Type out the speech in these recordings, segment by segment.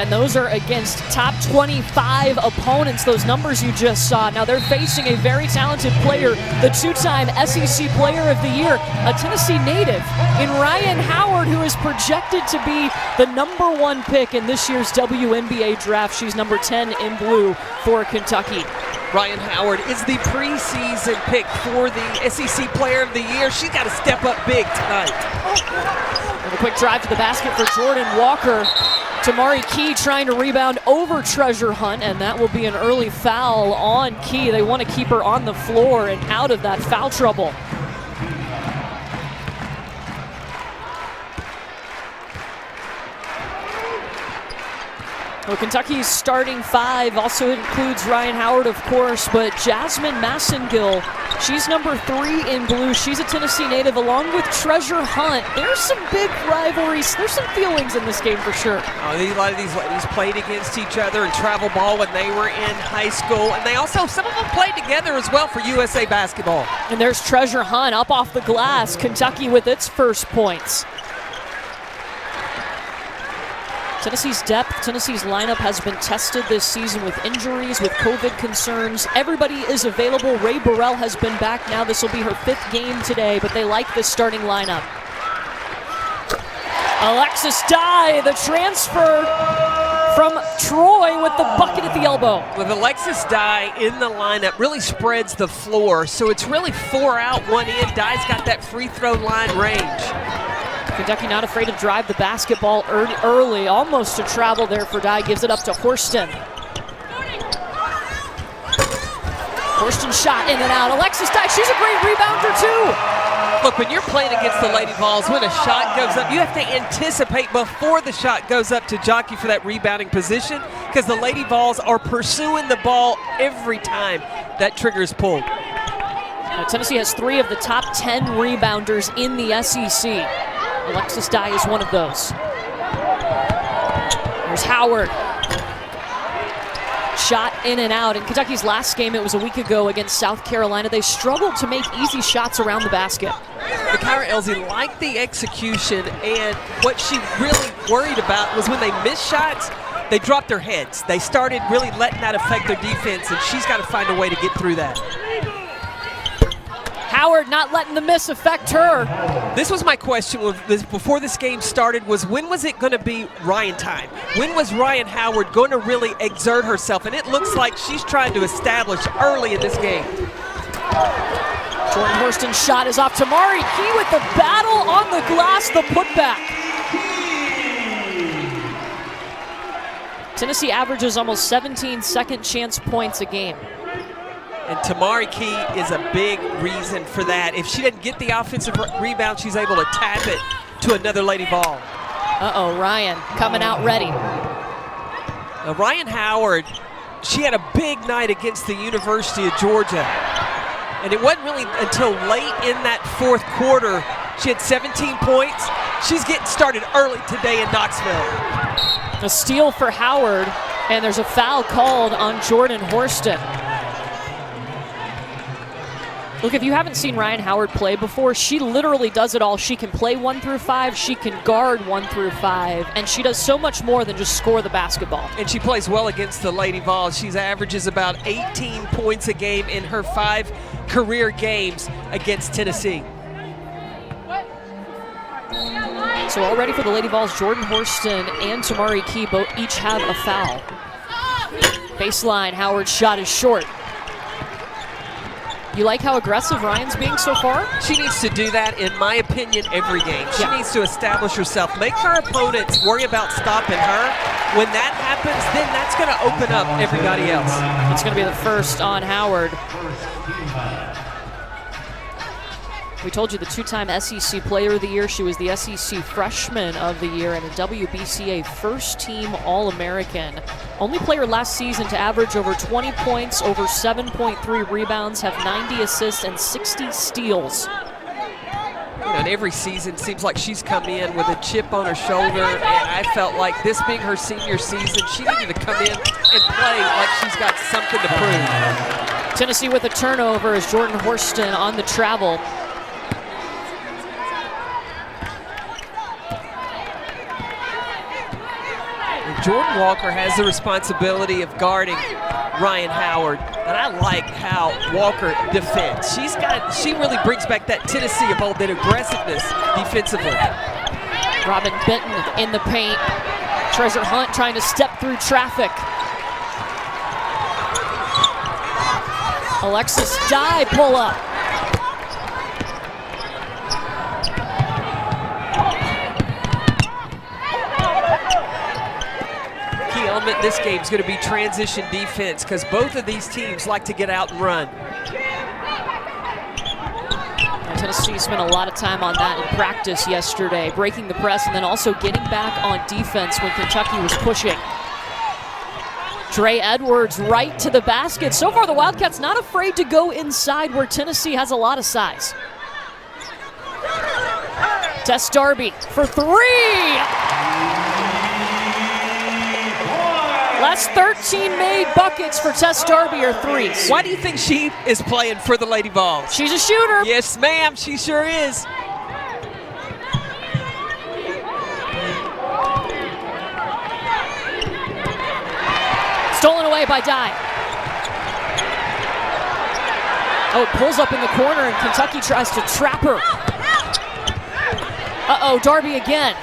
And those are against top 25 opponents, those numbers you just saw. Now they're facing a very talented player, the two-time SEC Player of the Year, a Tennessee native in Rhyne Howard, who is projected to be the #1 pick in this year's WNBA draft. She's number 10 in blue for Kentucky. Rhyne Howard is the preseason pick for the SEC Player of the Year. She's got to step up big tonight. And a quick drive to the basket for Jordan Walker. Tamari Key trying to rebound over Treasure Hunt, and that will be an early foul on Key. They want to keep her on the floor and out of that foul trouble. Well, Kentucky's starting five also includes Rhyne Howard, of course, but Jasmine Massengill, she's number 3 in blue. She's a Tennessee native along with Treasure Hunt. There's some big rivalries. There's some feelings in this game for sure. A lot of these ladies played against each other in travel ball when they were in high school, and they also, some of them played together as well for USA basketball. And there's Treasure Hunt up off the glass. Kentucky with its first points. Tennessee's depth, Tennessee's lineup has been tested this season with injuries, with COVID concerns. Everybody is available. Rae Burrell has been back now. This will be her 5th game today, but they like this starting lineup. Alexis Dye, the transfer from Troy, with the bucket at the elbow. With Alexis Dye in the lineup, really spreads the floor, so it's really 4 out, 1 in. Dye's got that free throw line range. Kentucky not afraid to drive the basketball early, almost a travel there for Dye, gives it up to Horston. Horston shot in and out. Alexis Dye, she's a great rebounder too. Look, when you're playing against the Lady Vols, when a shot goes up, you have to anticipate before the shot goes up to jockey for that rebounding position, because the Lady Vols are pursuing the ball every time that trigger is pulled. Now, Tennessee has 3 of the top 10 rebounders in the SEC. Alexis Dye is one of those. There's Howard. Shot in and out. In Kentucky's last game, it was a week ago against South Carolina, they struggled to make easy shots around the basket. Kyra Elzy liked the execution, and what she really worried about was when they missed shots, they dropped their heads. They started really letting that affect their defense, and she's got to find a way to get through that. Howard not letting the miss affect her. This was my question before this game started, was when was it going to be Rhyne time? When was Rhyne Howard going to really exert herself? And it looks like she's trying to establish early in this game. Jordan Horston's shot is off. Tamari Key with the battle on the glass, the putback. Tennessee averages almost 17 second chance points a game. And Tamari Key is a big reason for that. If she doesn't get the offensive rebound, she's able to tap it to another Lady Vol. Uh-oh, Ryan coming out ready. Now, Rhyne Howard, she had a big night against the University of Georgia. And it wasn't really until late in that 4th quarter, she had 17 points. She's getting started early today in Knoxville. A steal for Howard, and there's a foul called on Jordan Horston. Look, if you haven't seen Rhyne Howard play before, she literally does it all. She can play 1 through 5, she can guard 1 through 5, and she does so much more than just score the basketball. And she plays well against the Lady Vols. She averages about 18 points a game in her 5 career games against Tennessee. So already for the Lady Vols, Jordan Horston and Tamari Key each have a foul. Baseline, Howard's shot is short. You like how aggressive Ryan's being so far? She needs to do that, in my opinion, every game. She needs to establish herself. Make her opponents worry about stopping her. When that happens, then that's going to open up everybody else. It's going to be the first on Howard. We told you the 2-time SEC Player of the Year. She was the SEC Freshman of the Year and a WBCA first-team All-American. Only player last season to average over 20 points, over 7.3 rebounds, have 90 assists and 60 steals. And every season seems like she's come in with a chip on her shoulder, and I felt like this being her senior season, she needed to come in and play like she's got something to prove. Tennessee with a turnover as Jordan Horston on the travel. Jordan Walker has the responsibility of guarding Ryan Howard, and I like how Walker defends. She really brings back that Tennessee of old, that aggressiveness defensively. Robin Benton in the paint. Treasure Hunt trying to step through traffic. Alexis Dye pull up. Key element in this game is going to be transition defense, because both of these teams like to get out and run. Tennessee spent a lot of time on that in practice yesterday, breaking the press and then also getting back on defense when Kentucky was pushing. Dre Edwards right to the basket. So far the Wildcats not afraid to go inside where Tennessee has a lot of size. Tess Darby for three. Last 13 made buckets for Tess Darby are threes. Why do you think she is playing for the Lady Vols? She's a shooter. Yes, ma'am, she sure is. Stolen away by Dye. Oh, pulls up in the corner and Kentucky tries to trap her. Uh-oh, Darby again.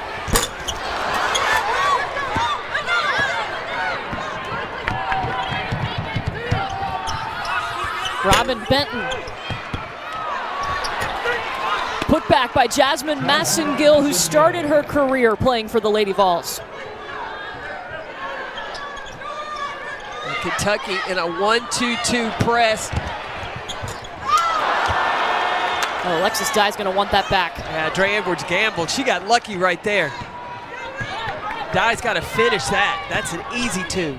Robin Benton. Put back by Jasmine Massengill, who started her career playing for the Lady Vols. Kentucky in a 1-2-2 press. Oh, Alexis Dye's going to want that back. Yeah, Dre Edwards gambled. She got lucky right there. Dye's got to finish that. That's an easy two.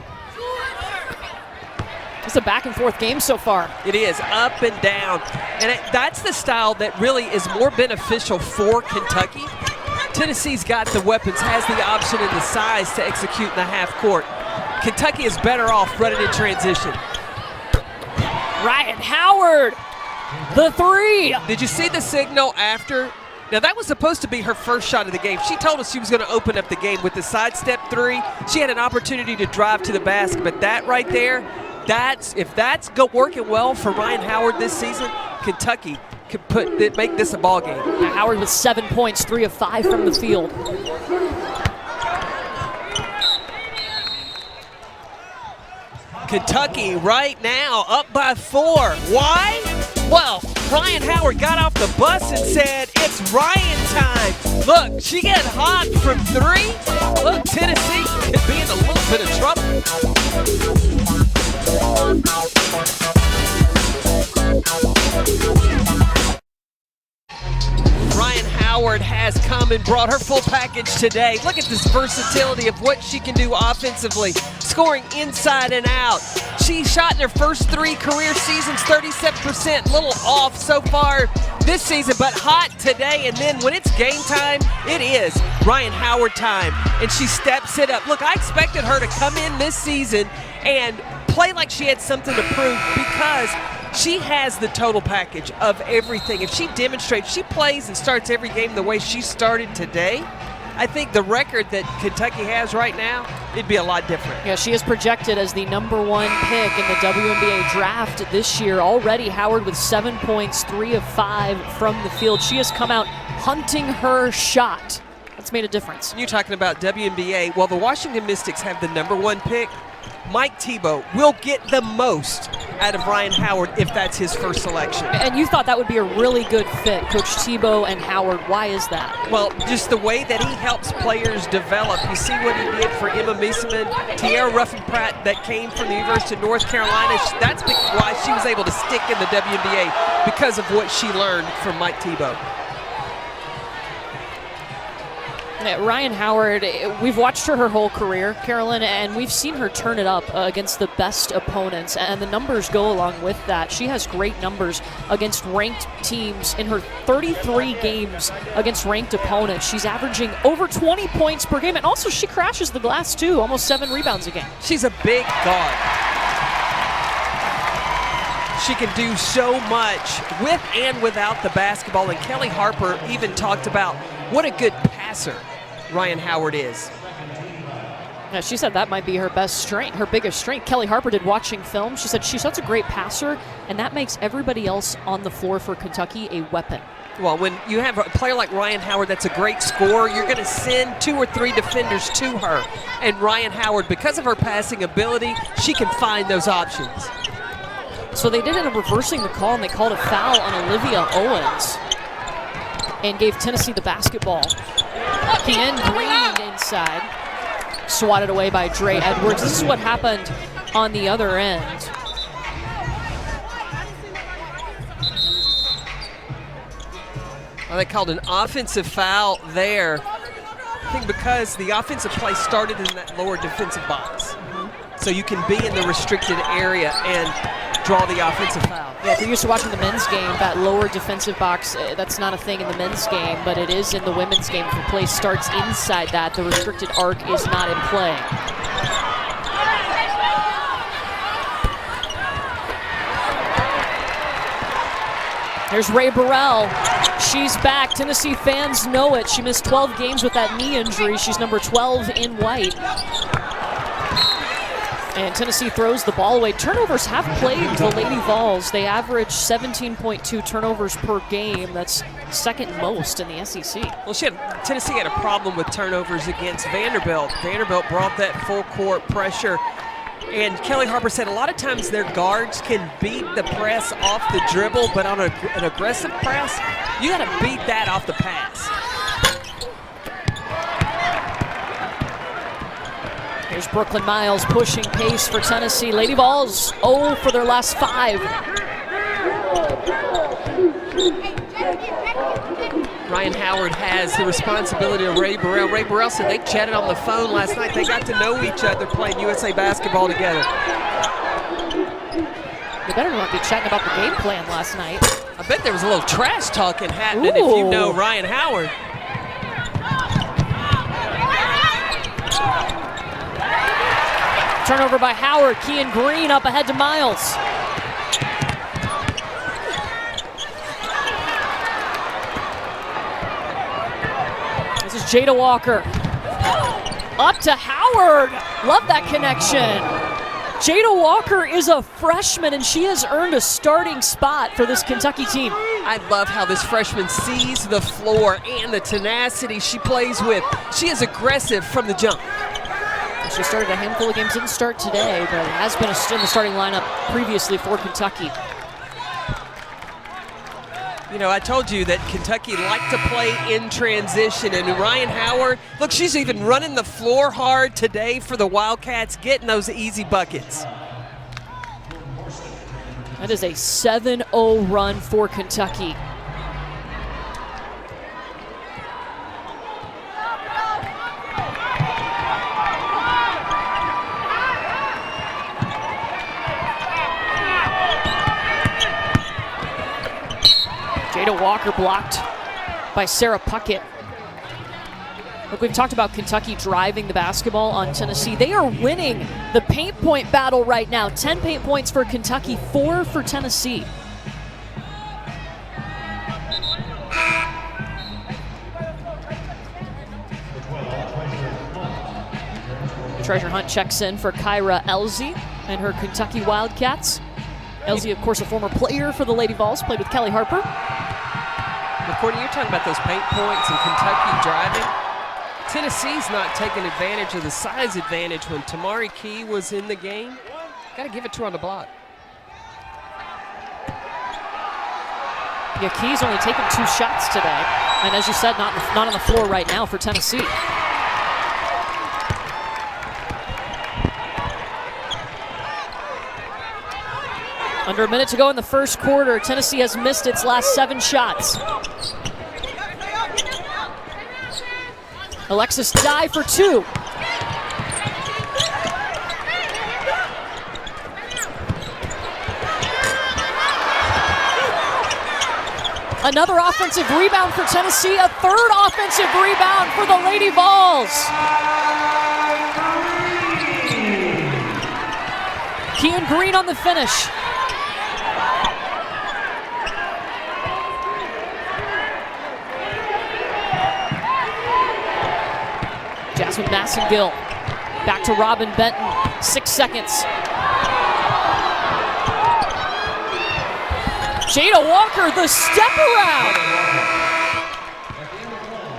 It's a back and forth game so far. It is, up and down. And that's the style that really is more beneficial for Kentucky. Tennessee's got the weapons, has the option and the size to execute in the half court. Kentucky is better off running in transition. Ryan Howard, the three. Did you see the signal after? Now that was supposed to be her first shot of the game. She told us she was going to open up the game with the sidestep three. She had an opportunity to drive to the basket, but that right there, if that's working well for Ryan Howard this season, Kentucky could make this a ball game. Now Howard with 7 points, 3 of 5 from the field. Kentucky right now up by 4. Why? Well, Ryan Howard got off the bus and said, it's Ryan time. Look, she got hot from 3. Look, Tennessee could be in a little bit of trouble. Ryan Howard has come and brought her full package today. Look at this versatility of what she can do offensively, scoring inside and out. She shot in her first 3 career seasons, 37%, a little off so far this season, but hot today. And then when it's game time, it is Ryan Howard time, and she steps it up. Look, I expected her to come in this season and play like she had something to prove, because she has the total package of everything. If she demonstrates, she plays and starts every game the way she started today, I think the record that Kentucky has right now, it'd be a lot different. Yeah, she is projected as the #1 pick in the WNBA draft this year. Already Howard with 7 points, 3 of 5 from the field. She has come out hunting her shot. That's made a difference. You're talking about WNBA. Well, the Washington Mystics have the #1 pick. Mike Thibault will get the most out of Ryan Howard if that's his first selection. And you thought that would be a really good fit, Coach Thibault and Howard. Why is that? Well, just the way that he helps players develop. You see what he did for Emma Meeseman, Tiara Ruffin-Pratt that came from the University of North Carolina. That's why she was able to stick in the WNBA, because of what she learned from Mike Thibault. Ryan Howard, we've watched her whole career, Carolyn, and we've seen her turn it up against the best opponents, and the numbers go along with that. She has great numbers against ranked teams. In her 33 games against ranked opponents, she's averaging over 20 points per game, and also she crashes the glass too, almost 7 rebounds a game. She's a big guard. She can do so much with and without the basketball, and Kelly Harper even talked about what a good passer Ryan Howard is. Yeah, she said that might be her best strength, her biggest strength. Kelly Harper did watching film. She said she's such a great passer, and that makes everybody else on the floor for Kentucky a weapon. Well, when you have a player like Ryan Howard that's a great scorer, you're going to send 2 or 3 defenders to her. And Ryan Howard, because of her passing ability, she can find those options. So they did end up reversing the call, and they called a foul on Olivia Owens and gave Tennessee the basketball. Kian Green inside. Swatted away by Dre Edwards. This is what happened on the other end. Well, they called an offensive foul there. I think because the offensive play started in that lower defensive box. So you can be in the restricted area and draw the offensive foul. Yeah, if you're used to watching the men's game, that lower defensive box, that's not a thing in the men's game, but it is in the women's game. If the play starts inside that, the restricted arc is not in play. There's Ray Burrell. She's back. Tennessee fans know it. She missed 12 games with that knee injury. She's number 12 in white. And Tennessee throws the ball away. Turnovers have plagued the Lady Vols. They average 17.2 turnovers per game. That's second most in the SEC. Well, Tennessee had a problem with turnovers against Vanderbilt. Vanderbilt brought that full court pressure. And Kelly Harper said a lot of times their guards can beat the press off the dribble, but on an aggressive press, you got to beat that off the pass. Here's Brooklyn Miles pushing pace for Tennessee. Lady Vols 0 for their last 5. Ryan Howard has the responsibility of Ray Burrell. Ray Burrell said they chatted on the phone last night. They got to know each other playing USA basketball together. They better not be chatting about the game plan last night. I bet there was a little trash talking happening if you know Ryan Howard. Turnover by Howard. Kian Green up ahead to Miles. This is Jada Walker. Up to Howard. Love that connection. Jada Walker is a freshman, and she has earned a starting spot for this Kentucky team. I love how this freshman sees the floor and the tenacity she plays with. She is aggressive from the jump. She started a handful of games, didn't start today, but has been in the starting lineup previously for Kentucky. You know, I told you that Kentucky liked to play in transition, and Ryan Howard, look, she's even running the floor hard today for the Wildcats, getting those easy buckets. That is a 7-0 run for Kentucky. Jada Walker blocked by Sarah Puckett. Look, we've talked about Kentucky driving the basketball on Tennessee. They are winning the paint point battle right now. 10 paint points for Kentucky, 4 for Tennessee. Treasure Hunt checks in for Kyra Elzy and her Kentucky Wildcats. Elzy, of course, a former player for the Lady Vols, played with Kelly Harper. Courtney, you're talking about those paint points and Kentucky driving. Tennessee's not taking advantage of the size advantage when Tamari Key was in the game. Got to give it to her on the block. Yeah, Key's only taken 2 shots today. And as you said, not on the floor right now for Tennessee. Under a minute to go in the first quarter. Tennessee has missed its last 7 shots. Alexis Dye for 2. Another offensive rebound for Tennessee. A third offensive rebound for the Lady Vols. Kian Green on the finish. Jasmine Massengill Back to Robin Benton, 6 seconds. Jada Walker, the step around.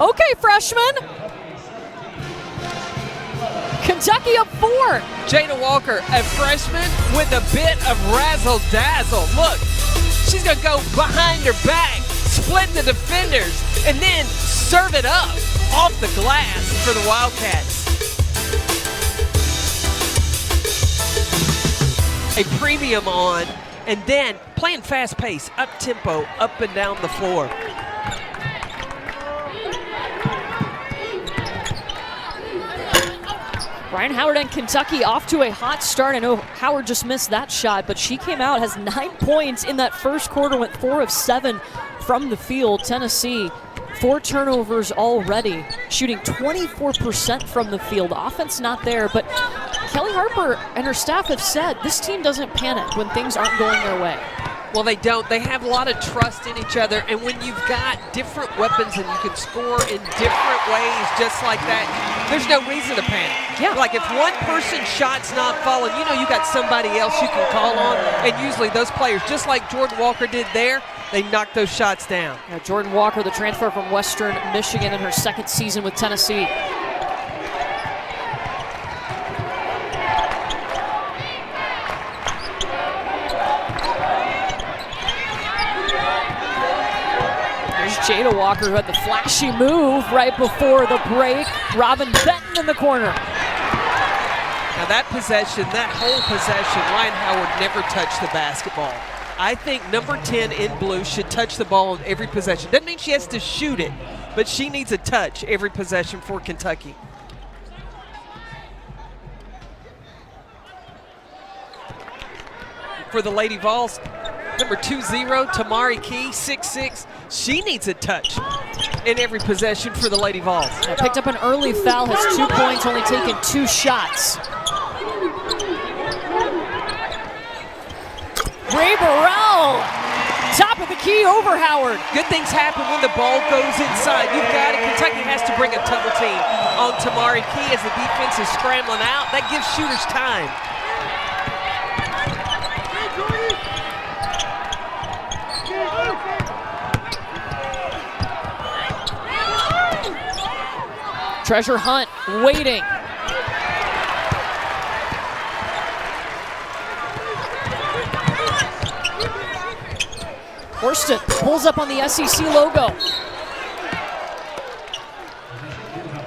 Okay, freshman. Kentucky up 4. Jada Walker, a freshman with a bit of razzle-dazzle. Look, she's going to go behind her back, split the defenders, and then serve it up off the glass for the Wildcats. A premium on, and then playing fast pace, up tempo, up and down the floor. Ryan Howard and Kentucky off to a hot start. I know Howard just missed that shot, but she came out, has 9 points in that first quarter, went 4 of 7 from the field. Tennessee, 4 turnovers already, shooting 24% from the field. Offense not there, but Kelly Harper and her staff have said this team doesn't panic when things aren't going their way. Well, they don't. They have a lot of trust in each other, and when you've got different weapons and you can score in different ways just like that, there's no reason to panic. Yeah. Like if one person's shot's not falling, you know you got somebody else you can call on, and usually those players, just like Jordan Walker did there, they knock those shots down. Yeah, Jordan Walker, the transfer from Western Michigan in her second season with Tennessee. Jada Walker, who had the flashy move right before the break. Robin Benton in the corner. Now that possession, that whole possession, Ryan Howard never touched the basketball. I think number 10 in blue should touch the ball on every possession. Doesn't mean she has to shoot it, but she needs a touch every possession for Kentucky. For the Lady Vols, number 20, Tamari Key, 6'6". She needs a touch in every possession for the Lady Vols. Picked up an early foul, has 2 points, only taken 2 shots. Ray Burrell, top of the key over Howard. Good things happen when the ball goes inside. You've got it. Kentucky has to bring a double team on Tamari Key as the defense is scrambling out. That gives shooters time. Treasure Hunt waiting. Horston pulls up on the SEC logo.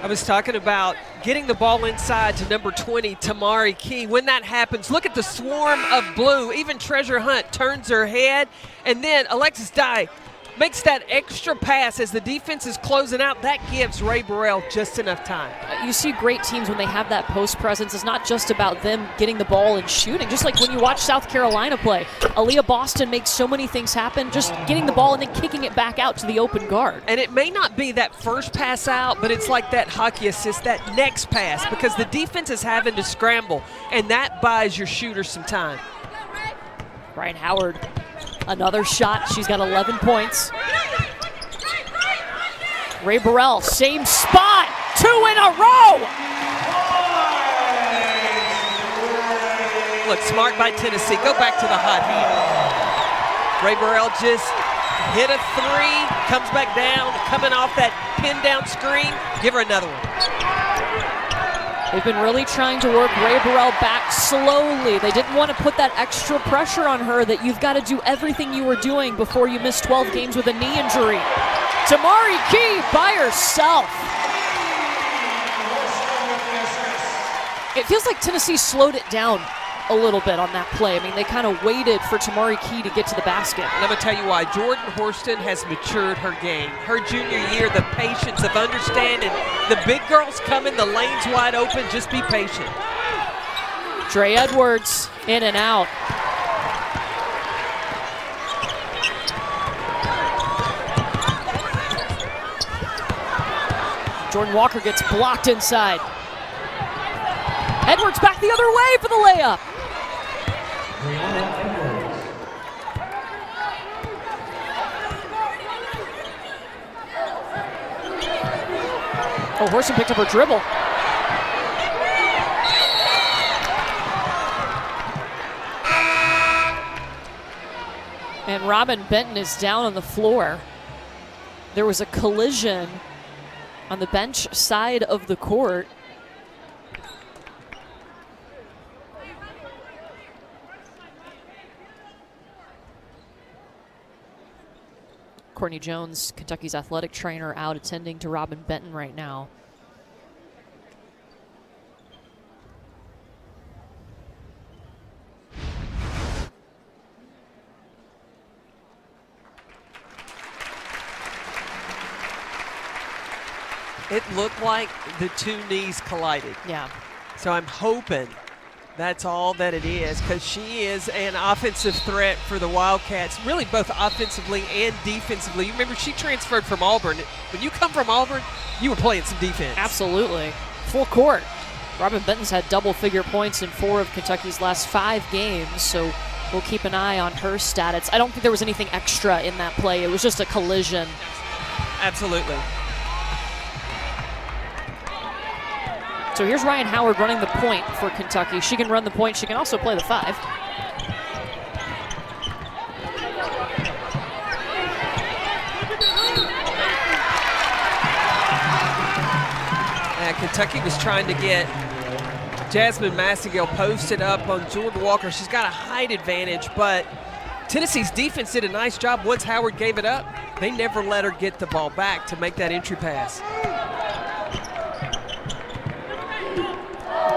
I was talking about getting the ball inside to number 20, Tamari Key. When that happens, look at the swarm of blue. Even Treasure Hunt turns her head, and then Alexis Dye makes that extra pass as the defense is closing out. That gives Ray Burrell just enough time. You see great teams when they have that post presence. It's not just about them getting the ball and shooting. Just like when you watch South Carolina play, Aaliyah Boston makes so many things happen, just getting the ball and then kicking it back out to the open guard. And it may not be that first pass out, but it's like that hockey assist, that next pass, because the defense is having to scramble, and that buys your shooter some time. Ryan Howard, another shot. She's got 11 points. Ray Burrell, same spot. 2 in a row. Look, smart by Tennessee. Go back to the hot hand. Ray Burrell just hit a 3, comes back down, coming off that pin down screen. Give her another one. They've been really trying to work Ray Burrell back slowly. They didn't want to put that extra pressure on her that you've got to do everything you were doing before you miss 12 games with a knee injury. Tamari Key by herself. It feels like Tennessee slowed it down a little bit on that play. I mean, they kind of waited for Tamari Key to get to the basket. And I'm going to tell you why. Jordan Horston has matured her game. Her junior year, the patience of understanding the big girls coming, the lane's wide open, just be patient. Dre Edwards in and out. Jordan Walker gets blocked inside. Edwards back the other way for the layup. Oh, Horston picked up her dribble. And Robin Benton is down on the floor. There was a collision on the bench side of the court. Courtney Jones, Kentucky's athletic trainer, out attending to Robin Benton right now. It looked like the two knees collided. Yeah. So I'm hoping that's all that it is, because she is an offensive threat for the Wildcats, really both offensively and defensively. You remember, she transferred from Auburn. When you come from Auburn, you were playing some defense. Absolutely. Full court. Robin Benton's had double-figure points in 4 of Kentucky's last 5 games, so we'll keep an eye on her stats. I don't think there was anything extra in that play. It was just a collision. Absolutely. So here's Ryan Howard running the point for Kentucky. She can run the point. She can also play the 5. And Kentucky was trying to get Jasmine Massengill posted up on Jordan Walker. She's got a height advantage, but Tennessee's defense did a nice job. Once Howard gave it up, they never let her get the ball back to make that entry pass.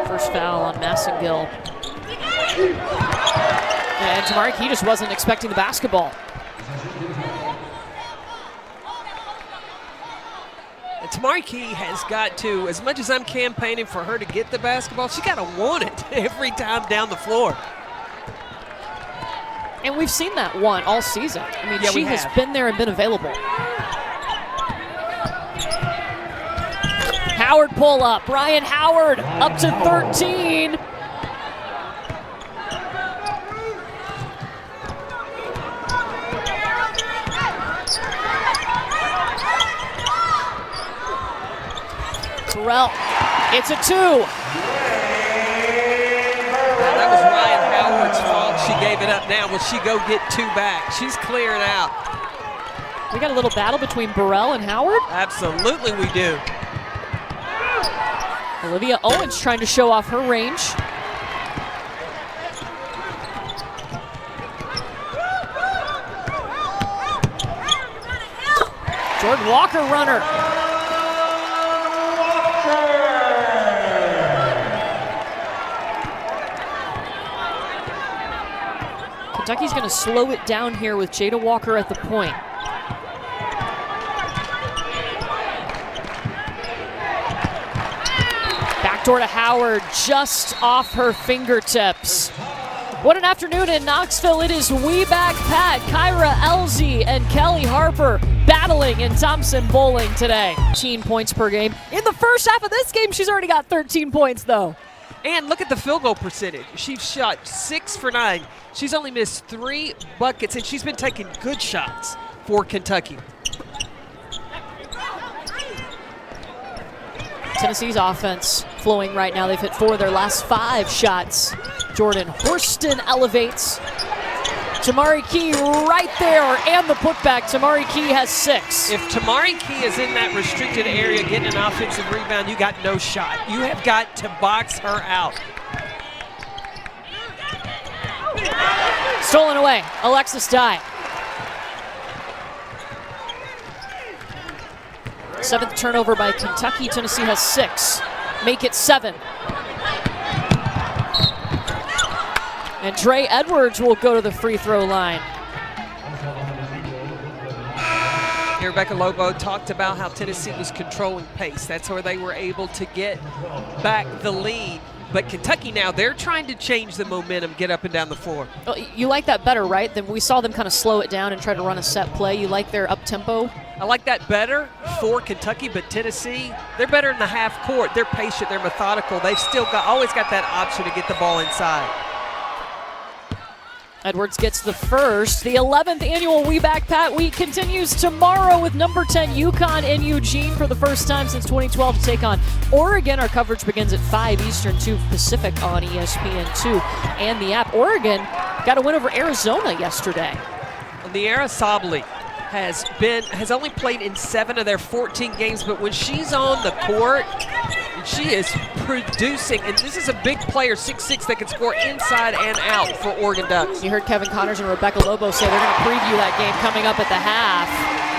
First foul on Massengill. And Tamari Key just wasn't expecting the basketball. And Tamari Key has got to, as much as I'm campaigning for her to get the basketball, she's got to want it every time down the floor. And we've seen that one all season. I mean, Yeah, she has been there and been available. Howard pull up. Ryan Howard up to 13. Terrell, it's a 2. That was Ryan Howard's fault. She gave it up. Now will she go get 2 back? She's clearing out. We got a little battle between Burrell and Howard. Absolutely we do. Olivia Owens trying to show off her range. Jordan Walker runner. Kentucky's going to slow it down here with Jada Walker at the point. Backdoor to Howard, just off her fingertips. What an afternoon in Knoxville. It is We Back Pat, Kyra Elzy, and Kelly Harper battling in Thompson Bowling today. 13 points per game. In the first half of this game, she's already got 13 points, though. And look at the field goal percentage. She's shot 6 for 9. She's only missed 3 buckets, and she's been taking good shots for Kentucky. Tennessee's offense flowing right now. They've hit 4 of their last 5 shots. Jordan Horston elevates. Tamari Key right there, and the putback. Tamari Key has 6. If Tamari Key is in that restricted area getting an offensive rebound, you got no shot. You have got to box her out. Stolen away, Alexis Dye. 7th turnover by Kentucky. Tennessee has 6. Make it 7. And Dre Edwards will go to the free throw line. Here, Rebecca Lobo talked about how Tennessee was controlling pace. That's where they were able to get back the lead. But Kentucky now, they're trying to change the momentum, get up and down the floor. Well, you like that better, right? Than we saw them kind of slow it down and try to run a set play. You like their up-tempo? I like that better for Kentucky, but Tennessee, they're better in the half court. They're patient, they're methodical. They've still always got that option to get the ball inside. Edwards gets the first. The 11th annual We Back Pat Week continues tomorrow with number 10 UConn in Eugene for the first time since 2012 to take on Oregon. Our coverage begins at 5 Eastern, 2 Pacific on ESPN2 and the app. Oregon got a win over Arizona yesterday. Niera Sabally has only played in 7 of their 14 games, but when she's on the court, she is producing. And this is a big player, 6'6", that can score inside and out for Oregon Ducks. You heard Kevin Connors and Rebecca Lobo say they're going to preview that game coming up at the half.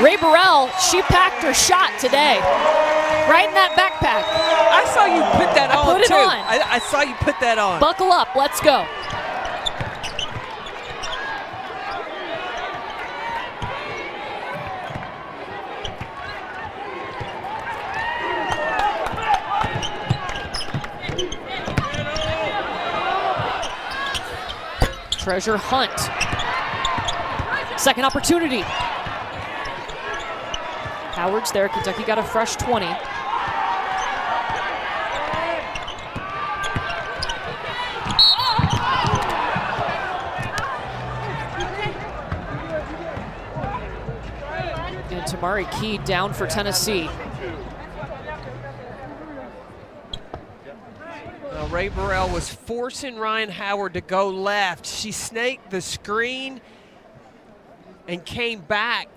Rae Burrell, she packed her shot today, right in that backpack. I saw you put that on, put it too. on. I saw you put that on. Buckle up, let's go. Treasure Hunt. Second opportunity. Howard's there. Kentucky got a fresh 20. And Tamari Key down for Tennessee. Rae Burrell was forcing Ryan Howard to go left. She snaked the screen and came back.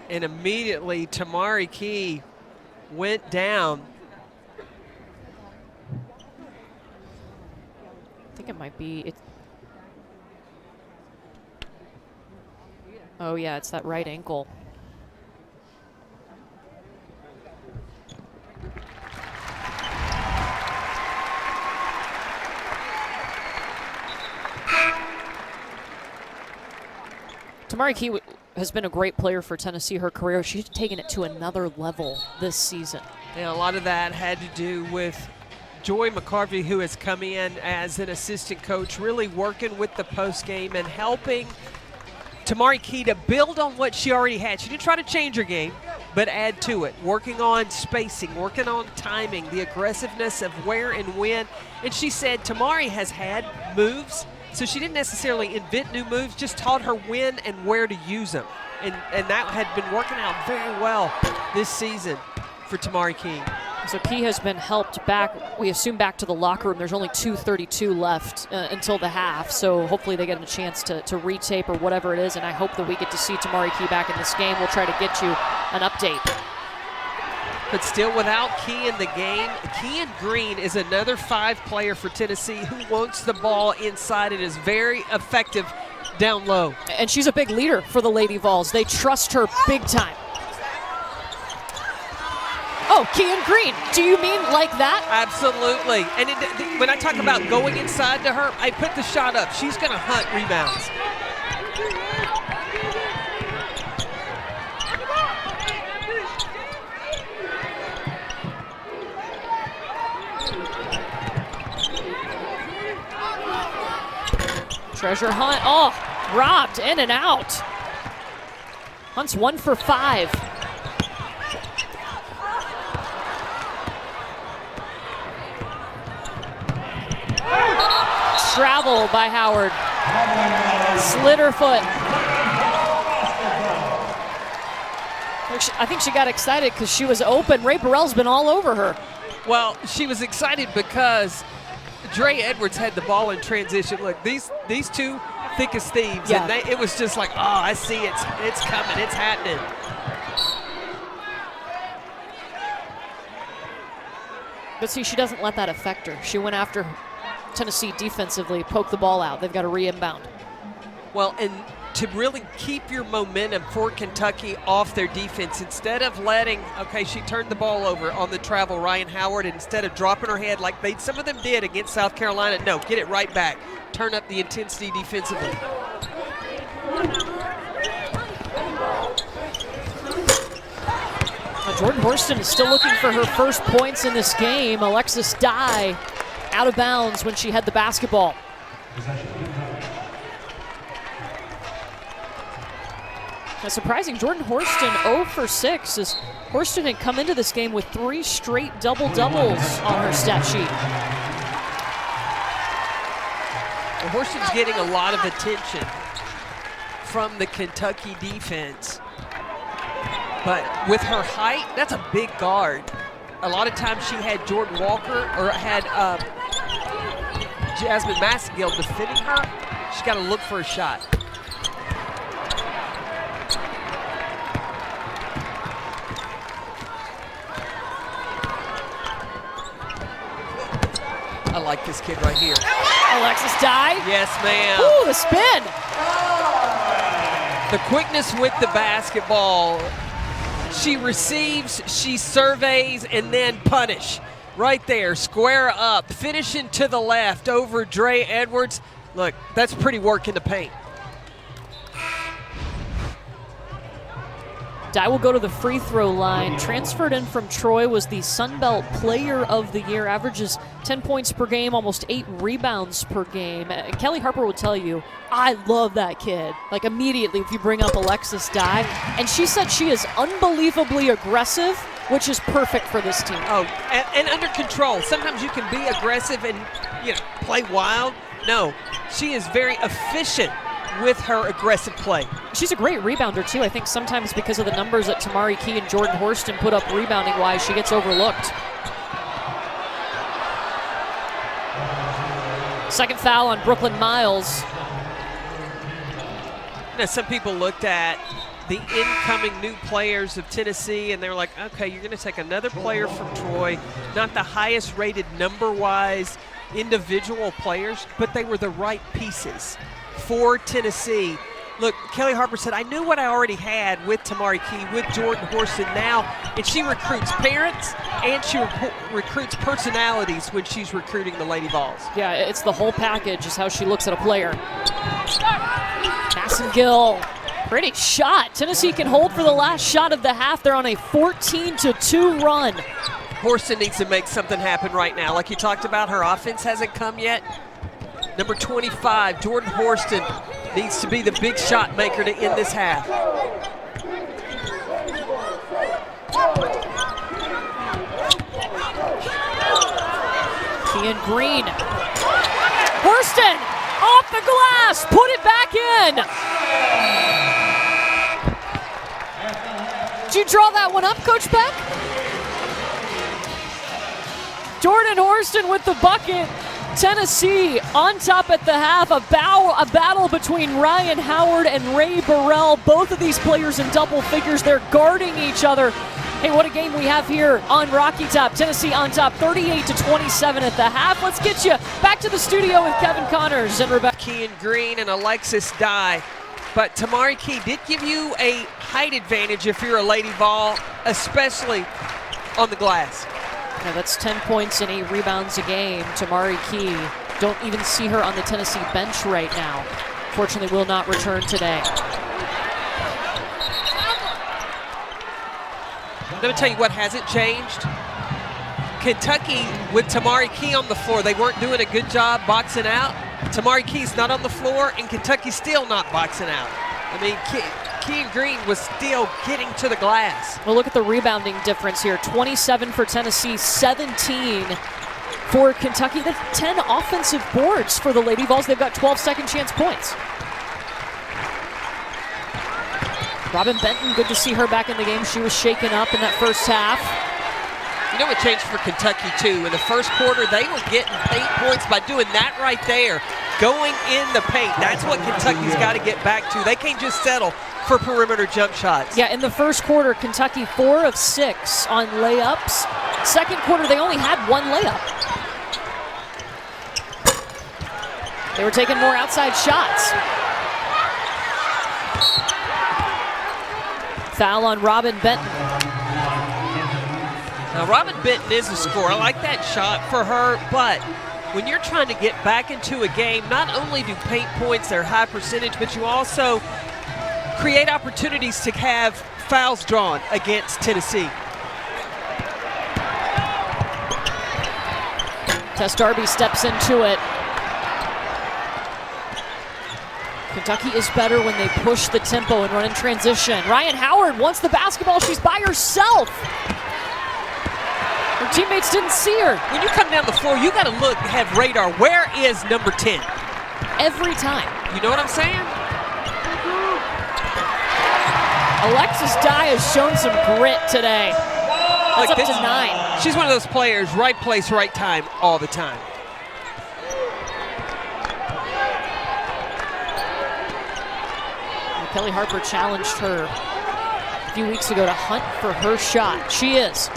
And immediately Tamari Key went down. I think it might be. Oh yeah, it's that right ankle. Tamari Key has been a great player for Tennessee her career. She's taken it to another level this season. Yeah, a lot of that had to do with Joy McCarvey, who has come in as an assistant coach, really working with the post game and helping Tamari Key to build on what she already had. She didn't try to change her game, but add to it, working on spacing, working on timing, the aggressiveness of where and when. And she said Tamari has had moves, so she didn't necessarily invent new moves, just taught her when and where to use them. And that had been working out very well this season for Tamari Key. So Key has been helped back, we assume, back to the locker room. There's only 2:32 left until the half, so hopefully they get a chance to retape or whatever it is, and I hope that we get to see Tamari Key back in this game. We'll try to get you an update. But still without Key in the game, Kean Green is another 5 player for Tennessee who wants the ball inside and is very effective down low. And she's a big leader for the Lady Vols. They trust her big time. Oh, Kean Green, do you mean like that? Absolutely. And when I talk about going inside to her, I put the shot up. She's going to hunt rebounds. Treasure Hunt, oh, robbed, in and out. Hunt's 1 for 5. Travel by Howard. Slid her foot. I think she got excited because she was open. Rae Burrell's been all over her. Well, she was excited because Dre Edwards had the ball in transition. Look, these two thick as thieves, yeah. And it was just like, oh, I see it's coming, it's happening. But see, she doesn't let that affect her. She went after Tennessee defensively, poked the ball out. They've got to re-inbound. Well, and to really keep your momentum for Kentucky off their defense, instead of letting, okay, she turned the ball over on the travel, Ryan Howard, and instead of dropping her head like some of them did against South Carolina, no, get it right back. Turn up the intensity defensively. Jordan Horston is still looking for her first points in this game. Alexis Dye out of bounds when she had the basketball. Now, surprising, Jordan Horston 0 for 6 as Horston had come into this game with 3 straight double-doubles on her stat sheet. Well, Horston's getting a lot of attention from the Kentucky defense. But with her height, that's a big guard. A lot of times she had Jordan Walker or had Jasmine Massengill defending her. She's got to look for a shot. like this kid right here. Alexis Dye. Yes, ma'am. Ooh, the spin. The quickness with the basketball. She receives, she surveys, and then punish. Right there, square up, finishing to the left over Dre Edwards. Look, that's pretty work in the paint. Dye will go to the free throw line. Transferred in from Troy, was the Sun Belt Player of the Year, averages 10 points per game, almost 8 rebounds per game. And Kelly Harper will tell you, I love that kid. Like immediately if you bring up Alexis Dye. And she said she is unbelievably aggressive, which is perfect for this team. Oh, and under control. Sometimes you can be aggressive and play wild. No, she is very efficient with her aggressive play. She's a great rebounder too. I think sometimes because of the numbers that Tamari Key and Jordan Horston put up rebounding wise, she gets overlooked. Second foul on Brooklyn Miles. Some people looked at the incoming new players of Tennessee and they're like, okay, you're going to take another player from Troy, not the highest rated number-wise individual players, but they were the right pieces for Tennessee. Look, Kelly Harper said, I knew what I already had with Tamari Key, with Jordan Horston now, and she recruits parents and she recruits personalities when she's recruiting the Lady Vols. Yeah, it's the whole package is how she looks at a player. Massengill, pretty shot. Tennessee can hold for the last shot of the half. They're on a 14-2 run. Horston needs to make something happen right now. Like you talked about, her offense hasn't come yet. Number 25, Jordan Horston, needs to be the big shot maker to end this half. Kian Green. Horston off the glass, put it back in. Did you draw that one up, Coach Beck? Jordan Horston with the bucket. Tennessee on top at the half, a battle between Ryan Howard and Ray Burrell. Both of these players in double figures. They're guarding each other. Hey, what a game we have here on Rocky Top. Tennessee on top, 38-27 at the half. Let's get you back to the studio with Kevin Connors and Rebecca. Kian Green and Alexis Dye. But Tamari Key did give you a height advantage if you're a Lady Vol, especially on the glass. Yeah, that's 10 points and 8 rebounds a game. Tamari Key, don't even see her on the Tennessee bench right now. Fortunately, will not return today. Let me tell you what hasn't changed. Kentucky, with Tamari Key on the floor, they weren't doing a good job boxing out. Tamari Key's not on the floor, and Kentucky's still not boxing out. I mean, Kian Green was still getting to the glass. Well, look at the rebounding difference here. 27 for Tennessee, 17 for Kentucky. That's 10 offensive boards for the Lady Vols. They've got 12 second chance points. Robin Benton, good to see her back in the game. She was shaken up in that first half. You know what changed for Kentucky, too? In the first quarter, they were getting paint points by doing that right there, going in the paint. That's what Kentucky's got to get back to. They can't just settle for perimeter jump shots. Yeah, in the first quarter, Kentucky 4 of 6 on layups. Second quarter, they only had 1 layup. They were taking more outside shots. Foul on Robin Benton. Now, Robin Benton is a scorer. I like that shot for her, but when you're trying to get back into a game, not only do paint points, they're high percentage, but you also create opportunities to have fouls drawn against Tennessee. Tess Darby steps into it. Kentucky is better when they push the tempo and run in transition. Ryan Howard wants the basketball. She's by herself. Her teammates didn't see her. When you come down the floor, you got to look, have radar. Where is number 10? Every time. You know what I'm saying? Alexis Dye has shown some grit today. That's up to 9. She's one of those players, right place, right time, all the time. Kelly Harper challenged her a few weeks ago to hunt for her shot. She is.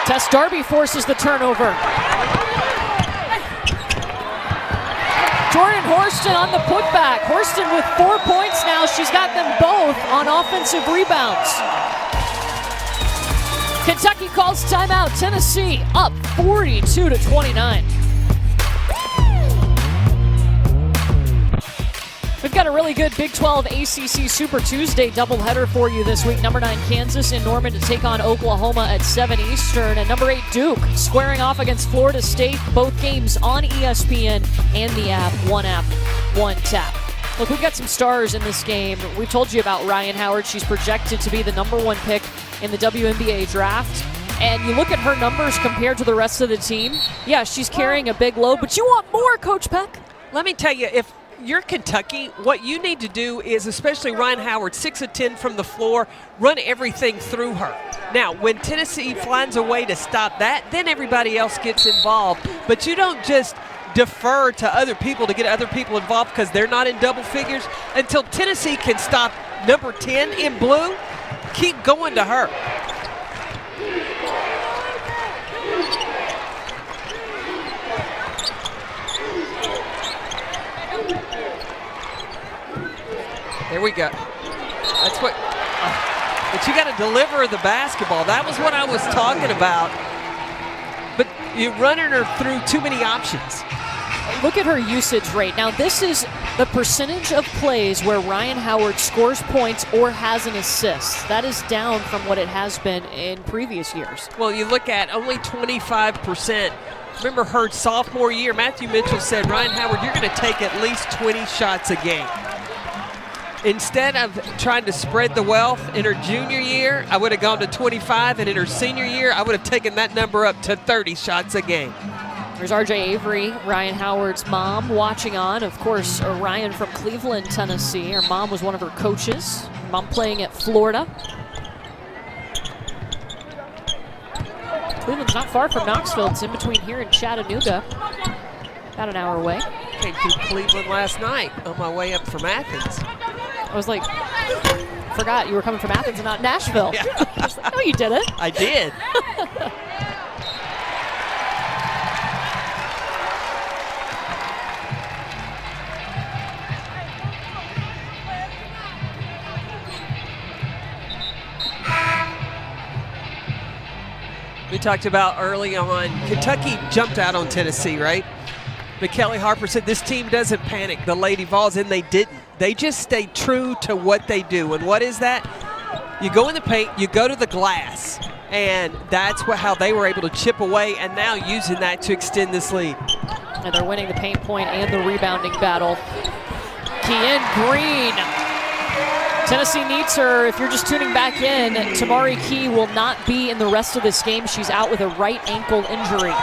Tess Darby forces the turnover. Jordan Horston on the putback. Horston with 4 points now. She's got them both on offensive rebounds. Kentucky calls timeout. Tennessee up 42-29. We've got a really good Big 12 ACC Super Tuesday doubleheader for you this week. Number 9 Kansas in Norman to take on Oklahoma at 7 Eastern. And number 8 Duke squaring off against Florida State. Both games on ESPN and the app, one tap. Look, we've got some stars in this game. We told you about Rhyne Howard. She's projected to be the number 1 pick in the WNBA draft. And you look at her numbers compared to the rest of the team. Yeah, she's carrying a big load, but you want more, Coach Peck. Let me tell you, if you're Kentucky, what you need to do is, especially Rhyne Howard, 6 of 10 from the floor, run everything through her. Now, when Tennessee finds a way to stop that, then everybody else gets involved. But you don't just defer to other people to get other people involved because they're not in double figures. Until Tennessee can stop number 10 in blue, keep going to her. There we go. That's what, but you got to deliver the basketball. That was what I was talking about. But you're running her through too many options. Look at her usage rate. Now, this is the percentage of plays where Rhyne Howard scores points or has an assist. That is down from what it has been in previous years. Well, you look at only 25%. Remember her sophomore year, Matthew Mitchell said, Rhyne Howard, you're going to take at least 20 shots a game. Instead of trying to spread the wealth in her junior year, I would have gone to 25, and in her senior year, I would have taken that number up to 30 shots a game. There's RJ Avery, Rhyne Howard's mom, watching on. Of course, Ryan from Cleveland, Tennessee. Her mom was one of her coaches. Her mom playing at Florida. Cleveland's not far from Knoxville. It's in between here and Chattanooga. About an hour away. Came through Cleveland last night on my way up from Athens. I was like, forgot you were coming from Athens and not Nashville. Yeah. I was like, no, you didn't. I did. We talked about early on, Kentucky jumped out on Tennessee, right? But Kelly Harper said this team doesn't panic, the Lady Vols, and they didn't. They just stayed true to what they do. And what is that? You go in the paint, you go to the glass, and that's how they were able to chip away and now using that to extend this lead. And they're winning the paint point and the rebounding battle. Kian Green. Tennessee needs her. If you're just tuning back in, Tamari Key will not be in the rest of this game. She's out with a right ankle injury.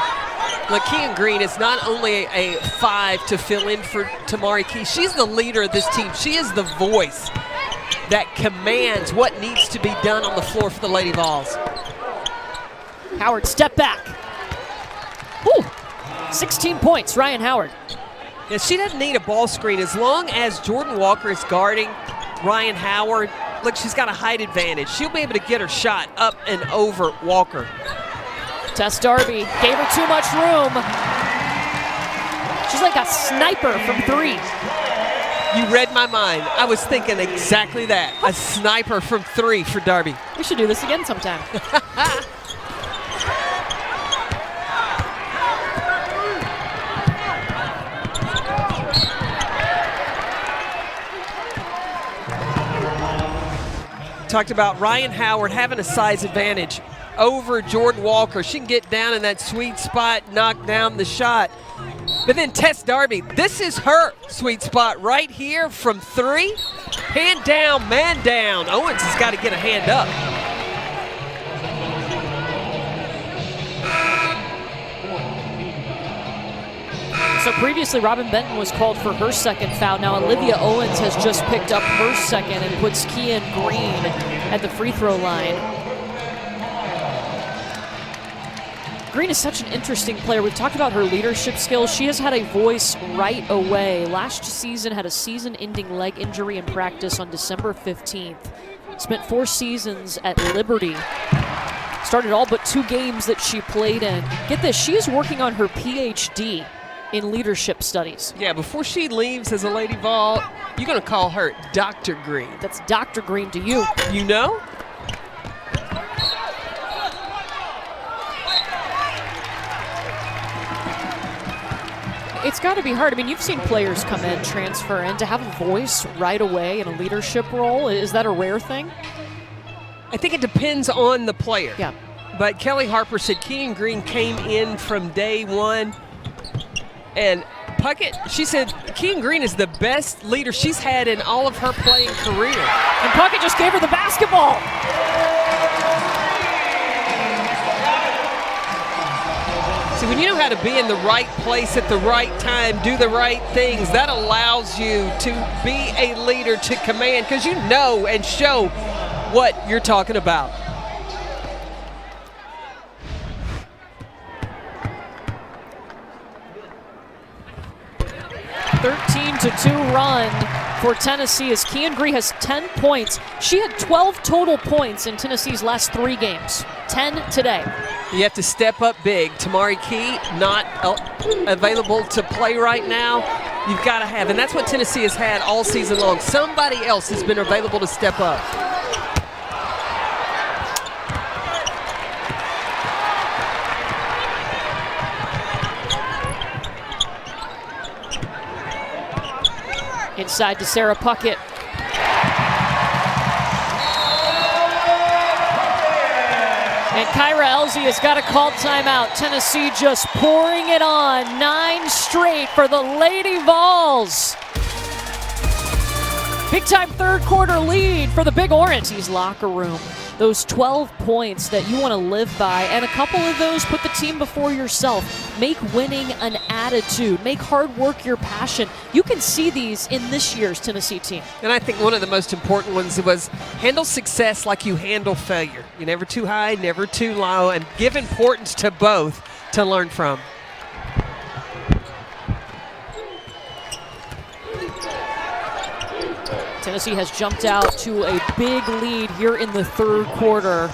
LaKean Green is not only a 5 to fill in for Tamari Key, she's the leader of this team. She is the voice that commands what needs to be done on the floor for the Lady Vols. Howard, step back. Woo. 16 points, Rhyne Howard. Yeah, she doesn't need a ball screen. As long as Jordan Walker is guarding Rhyne Howard, look, she's got a height advantage. She'll be able to get her shot up and over Walker. Tess Darby gave her too much room. She's like a sniper from 3. You read my mind. I was thinking exactly that. A sniper from 3 for Darby. We should do this again sometime. Talked about Rhyne Howard having a size advantage over Jordan Walker. She can get down in that sweet spot, knock down the shot. But then Tess Darby, this is her sweet spot right here from 3. Hand down, man down. Owens has got to get a hand up. So previously, Robin Benton was called for her second foul. Now Olivia Owens has just picked up her second and puts Kian Green at the free throw line. Green is such an interesting player. We've talked about her leadership skills. She has had a voice right away. Last season had a season-ending leg injury in practice on December 15th. Spent 4 seasons at Liberty. Started all but 2 games that she played in. Get this, she is working on her PhD in leadership studies. Yeah, before she leaves as a Lady Vol, you're going to call her Dr. Green. That's Dr. Green to you. You know? It's got to be hard. I mean, you've seen players come in, transfer in, to have a voice right away in a leadership role. Is that a rare thing? I think it depends on the player. Yeah. But Kelly Harper said Keegan Green came in from day one. And Puckett, she said Keegan Green is the best leader she's had in all of her playing career. And Puckett just gave her the basketball. See, when you know how to be in the right place at the right time, do the right things, that allows you to be a leader, to command, because you know and show what you're talking about. (13-2) run for Tennessee as Keegan Green has 10 points. She had 12 total points in Tennessee's last 3 games. 10 today. You have to step up big. Tamari Key not available to play right now. You've got to have, and that's what Tennessee has had all season long. Somebody else has been available to step up. Inside to Sarah Puckett. And Kyra Elzy has got a called timeout. Tennessee just pouring it on. 9 straight for the Lady Vols. Big time third quarter lead for the Big Orange's locker room. Those 12 points that you want to live by, and a couple of those put the team before yourself. Make winning an attitude. Make hard work your passion. You can see these in this year's Tennessee team. And I think one of the most important ones was handle success like you handle failure. You're never too high, never too low, and give importance to both to learn from. Tennessee has jumped out to a big lead here in the third quarter.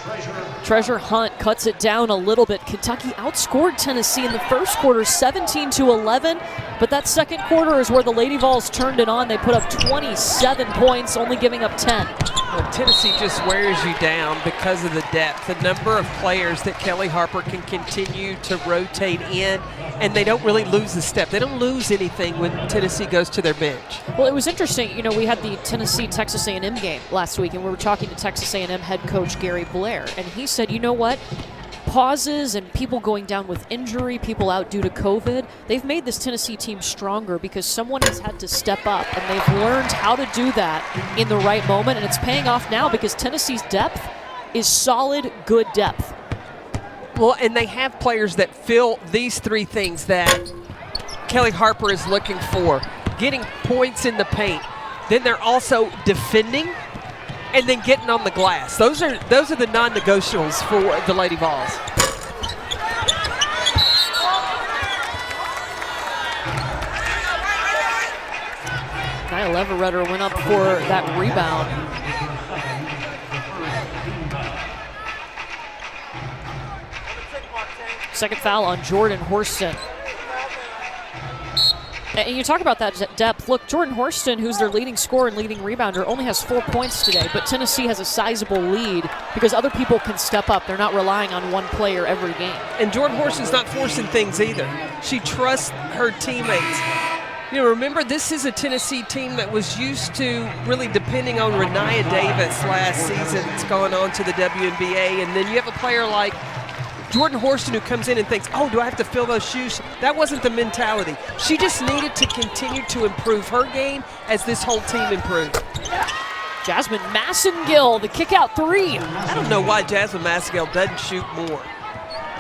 Treasure Hunt cuts it down a little bit. Kentucky outscored Tennessee in the first quarter 17-11, but that second quarter is where the Lady Vols turned it on. They put up 27 points, only giving up 10. Well, Tennessee just wears you down because of the depth, the number of players that Kelly Harper can continue to rotate in, and they don't really lose the step. They don't lose anything when Tennessee goes to their bench. Well, it was interesting. You know, we had the Tennessee-Texas A&M game last week, and we were talking to Texas A&M head coach Gary Blair, and he said, you know what? Pauses and people going down with injury, people out due to COVID, they've made this Tennessee team stronger because someone has had to step up, and they've learned how to do that in the right moment, and it's paying off now because Tennessee's depth is solid, good depth. Well, and they have players that fill these 3 things that Kelly Harper is looking for. Getting points in the paint. Then they're also defending and then getting on the glass. Those are the non-negotiables for the Lady Vols. Nia Leveretter went up for that rebound. Second foul on Jordan Horston. And you talk about that depth. Look, Jordan Horston, who's their leading scorer and leading rebounder, only has 4 points today, but Tennessee has a sizable lead because other people can step up. They're not relying on one player every game. And Jordan Horston's not forcing things either. She trusts her teammates. You know, remember, this is a Tennessee team that was used to really depending on Renia Davis last season. It's gone on to the WNBA, and then you have a player like Jordan Horston who comes in and thinks, oh, do I have to fill those shoes? That wasn't the mentality. She just needed to continue to improve her game as this whole team improved. Jasmine Massengill, the kick-out 3. I don't know why Jasmine Massengill doesn't shoot more.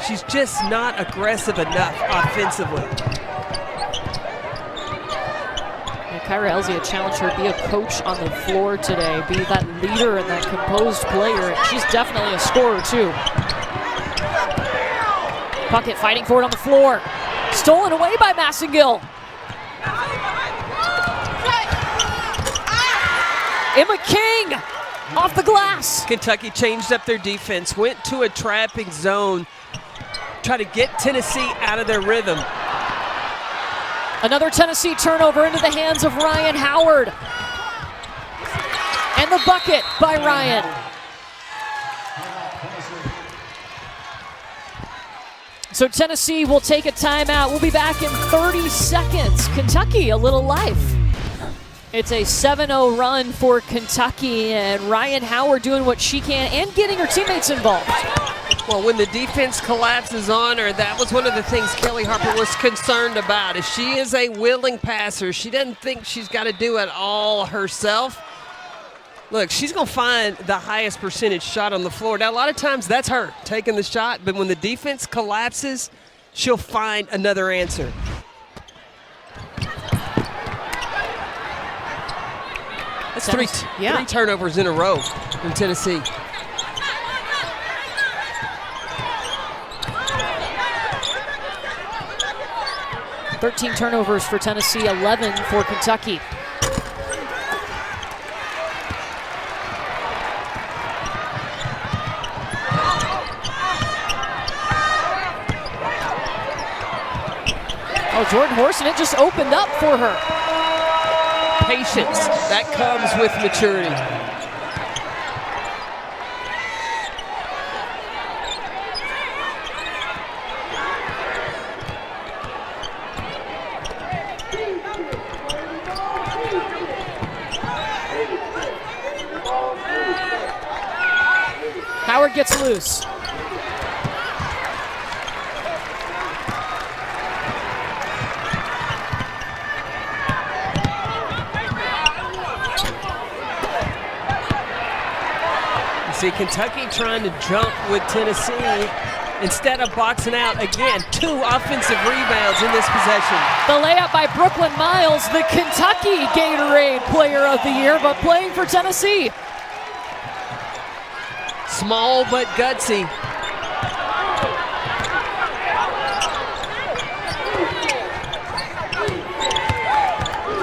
She's just not aggressive enough offensively. And Kyra Elzy challenged her to be a coach on the floor today, be that leader and that composed player. She's definitely a scorer, too. Puckett fighting for it on the floor. Stolen away by Massengill. Emma King Off the glass. Kentucky changed up their defense, went to a trapping zone, try to get Tennessee out of their rhythm. Another Tennessee turnover into the hands of Ryan Howard. And the bucket by Ryan. So Tennessee will take a timeout. We'll be back in 30 seconds. Kentucky, a little life. It's a 7-0 run for Kentucky, and Ryan Howard doing what she can and getting her teammates involved. Well, when the defense collapses on her, that was one of the things Kellie Harper was concerned about. If she is a willing passer, she doesn't think she's got to do it all herself. Look, she's going to find the highest percentage shot on the floor. Now, a lot of times that's her taking the shot, but when the defense collapses, she'll find another answer. That's three turnovers in a row in Tennessee. "13 turnovers for Tennessee, 11 for Kentucky." Oh, Jordan Horston, it just opened up for her. Patience, that comes with maturity. Howard gets loose. See, Kentucky trying to jump with Tennessee instead of boxing out. Again, 2 offensive rebounds in this possession. The layup by Brooklyn Miles, the Kentucky Gatorade Player of the Year, but playing for Tennessee. Small but gutsy.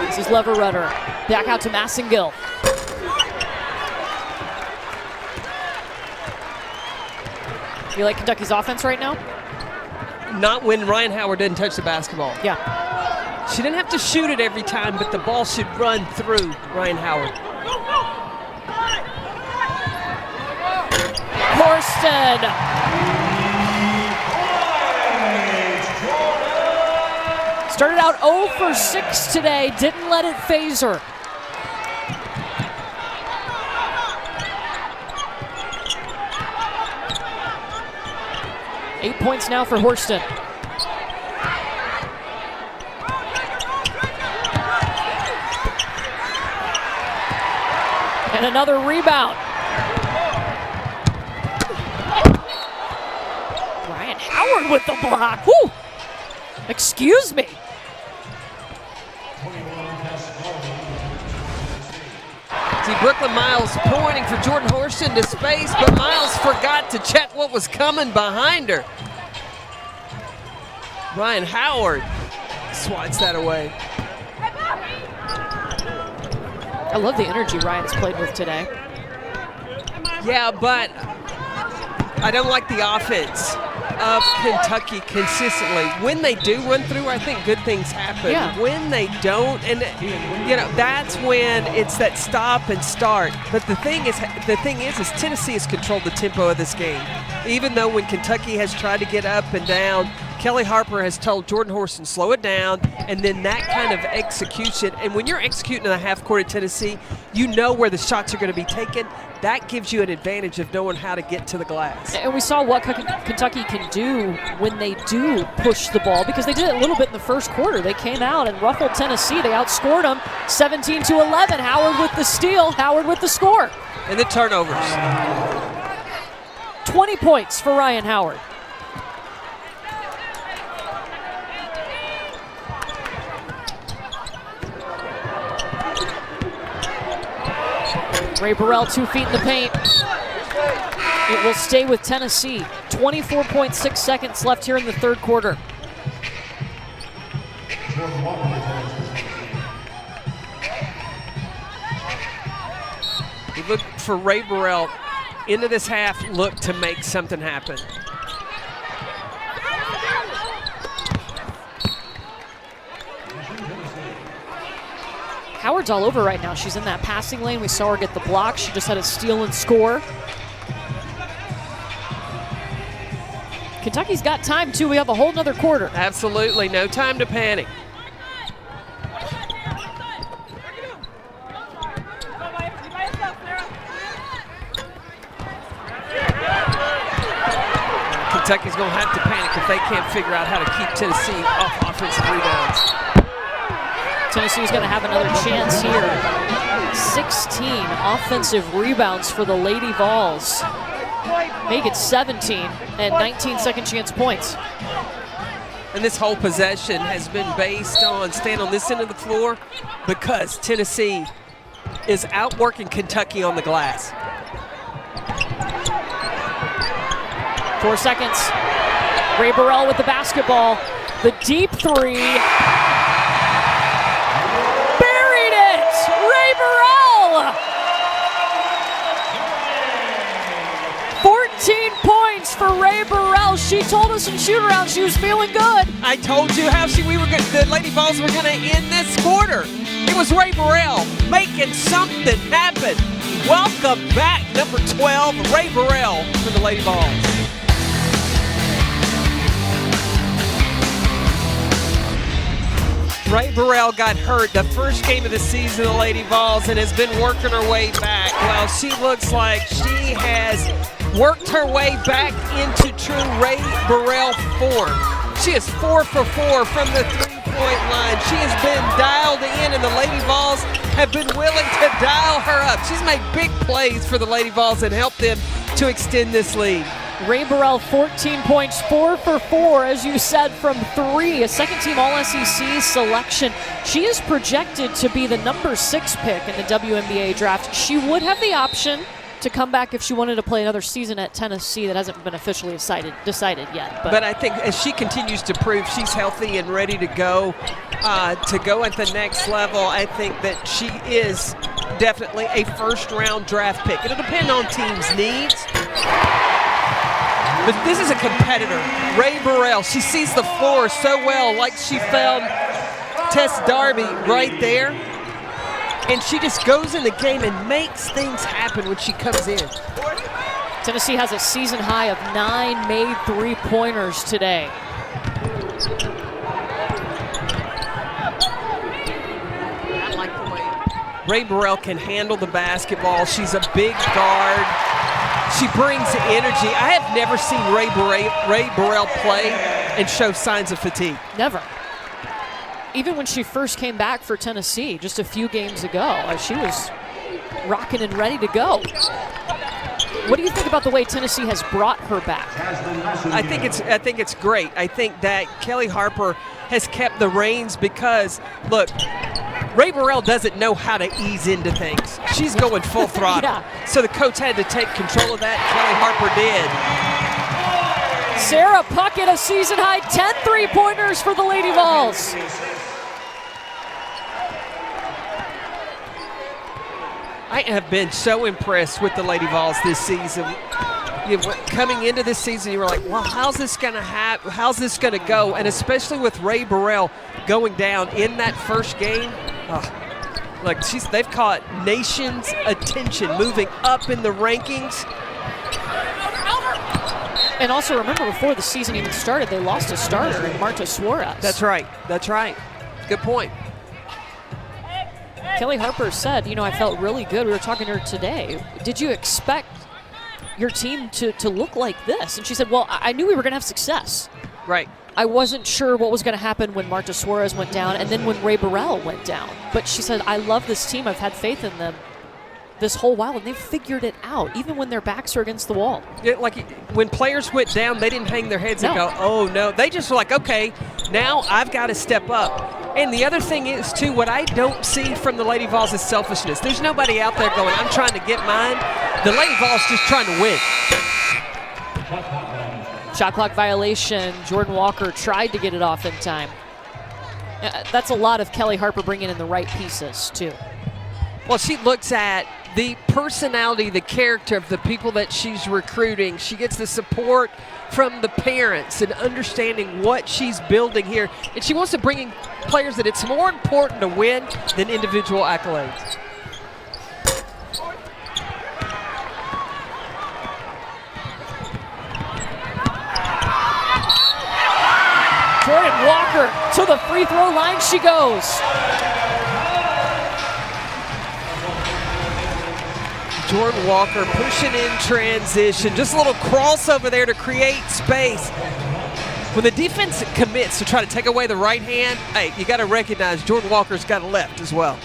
This is Leverett. Back out to Massengill. You like Kentucky's offense right now? Not when Ryan Howard didn't touch the basketball. Yeah. She didn't have to shoot it every time, but the ball should run through Ryan Howard. Horston. Started out 0 for 6 today, didn't let it phase her. Eight points now for Horston. And another rebound. Ryan Howard with the block. Woo! Excuse me. See, Brooklyn Miles pointing for Jordan Horston to space, but Miles forgot to check what was coming behind her. Ryan Howard swats that away. I love the energy Ryan's played with today. Yeah, but I don't like the offense of Kentucky consistently. When they do run through, I think good things happen. Yeah. When they don't, and you know, that's when it's that stop and start. But the thing is Tennessee has controlled the tempo of this game. Even though when Kentucky has tried to get up and down, Kellie Harper has told Jordan Horston, slow it down, and then that kind of execution. And when you're executing in the half court at Tennessee, you know where the shots are going to be taken. That gives you an advantage of knowing how to get to the glass. And we saw what Kentucky can do when they do push the ball, because they did it a little bit in the first quarter. They came out and ruffled Tennessee. They outscored them 17-11. Howard with the steal, Howard with the score. And the turnovers. 20 points for Ryan Howard. Ray Burrell 2 feet in the paint. It will stay with Tennessee. 24.6 seconds left here in the third quarter. He looked for Ray Burrell into this half look to make something happen. Howard's all over right now. She's in that passing lane. We saw her get the block. She just had a steal and score. Kentucky's got time, too. We have a whole nother quarter. Absolutely. No time to panic. Kentucky's going to have to panic if they can't figure out how to keep Tennessee off offensive rebounds. Tennessee's going to have another chance here. 16 offensive rebounds for the Lady Vols. Make it 17 and 19 second chance points. And this whole possession has been based on staying on this end of the floor because Tennessee is outworking Kentucky on the glass. 4 seconds. Ray Burrell with the basketball. The deep three. Buried it! Ray Burrell! 14 points for Ray Burrell. She told us in shoot-around she was feeling good. I told you how the Lady Vols were going to end this quarter. It was Ray Burrell making something happen. Welcome back, number 12, Ray Burrell for the Lady Vols. Ray Burrell got hurt the first game of the season of the Lady Vols and has been working her way back. Well, she looks like she has worked her way back into true Ray Burrell form. She is 4 for 4 from the three-point line. She has been dialed in, and the Lady Vols have been willing to dial her up. She's made big plays for the Lady Vols and helped them to extend this lead. Ray Burrell, 14 points, 4 for 4, as you said, from 3. A second-team All-SEC selection. She is projected to be the number 6 pick in the WNBA draft. She would have the option to come back if she wanted to play another season at Tennessee. That hasn't been officially decided yet. But I think as she continues to prove she's healthy and ready to go at the next level, I think that she is definitely a first-round draft pick. It'll depend on teams' needs. But this is a competitor. Ray Burrell, she sees the floor so well, like she found Tess Darby right there. And she just goes in the game and makes things happen when she comes in. Tennessee has a season high of 9 made three-pointers today. I like the way Ray Burrell can handle the basketball. She's a big guard. She brings energy. I have never seen Ray Burrell play and show signs of fatigue. Never. Even when she first came back for Tennessee just a few games ago, she was rocking and ready to go. What do you think about the way Tennessee has brought her back? I think it's great. I think that Kelly Harper has kept the reins because, look, Ray Burrell doesn't know how to ease into things. She's going full throttle. Yeah. So the coach had to take control of that. Kelly Harper did. Sarah Puckett, a season high 10 three-pointers for the Lady Vols. I have been so impressed with the Lady Vols this season. Coming into this season, you were like, well, how's this going to happen? How's this going to go? And especially with Ray Burrell going down in that first game, they've caught nation's attention, moving up in the rankings. And also remember, before the season even started, they lost a starter in Marta Suarez. That's right. Good point. Kelly Harper said, I felt really good. We were talking to her today. Did you expect your team to look like this? And she said, well, I knew we were going to have success. Right. I wasn't sure what was going to happen when Marta Suarez went down and then when Ray Burrell went down. But she said, I love this team. I've had faith in them this whole while, and they've figured it out, even when their backs are against the wall. Like when players went down, they didn't hang their heads and go, oh, no. They just were like, okay, now I've got to step up. And the other thing is, too, what I don't see from the Lady Vols is selfishness. There's nobody out there going, I'm trying to get mine. The Lady Vols just trying to win. Shot clock violation. Jordan Walker tried to get it off in time. That's a lot of Kelly Harper bringing in the right pieces, too. Well, she looks at the personality, the character of the people that she's recruiting. She gets the support from the parents and understanding what she's building here. And she wants to bring in players that it's more important to win than individual accolades. Jordan Walker to the free throw line she goes. Jordan Walker pushing in transition, just a little crossover there to create space. When the defense commits to try to take away the right hand, hey, you got to recognize Jordan Walker's got a left as well.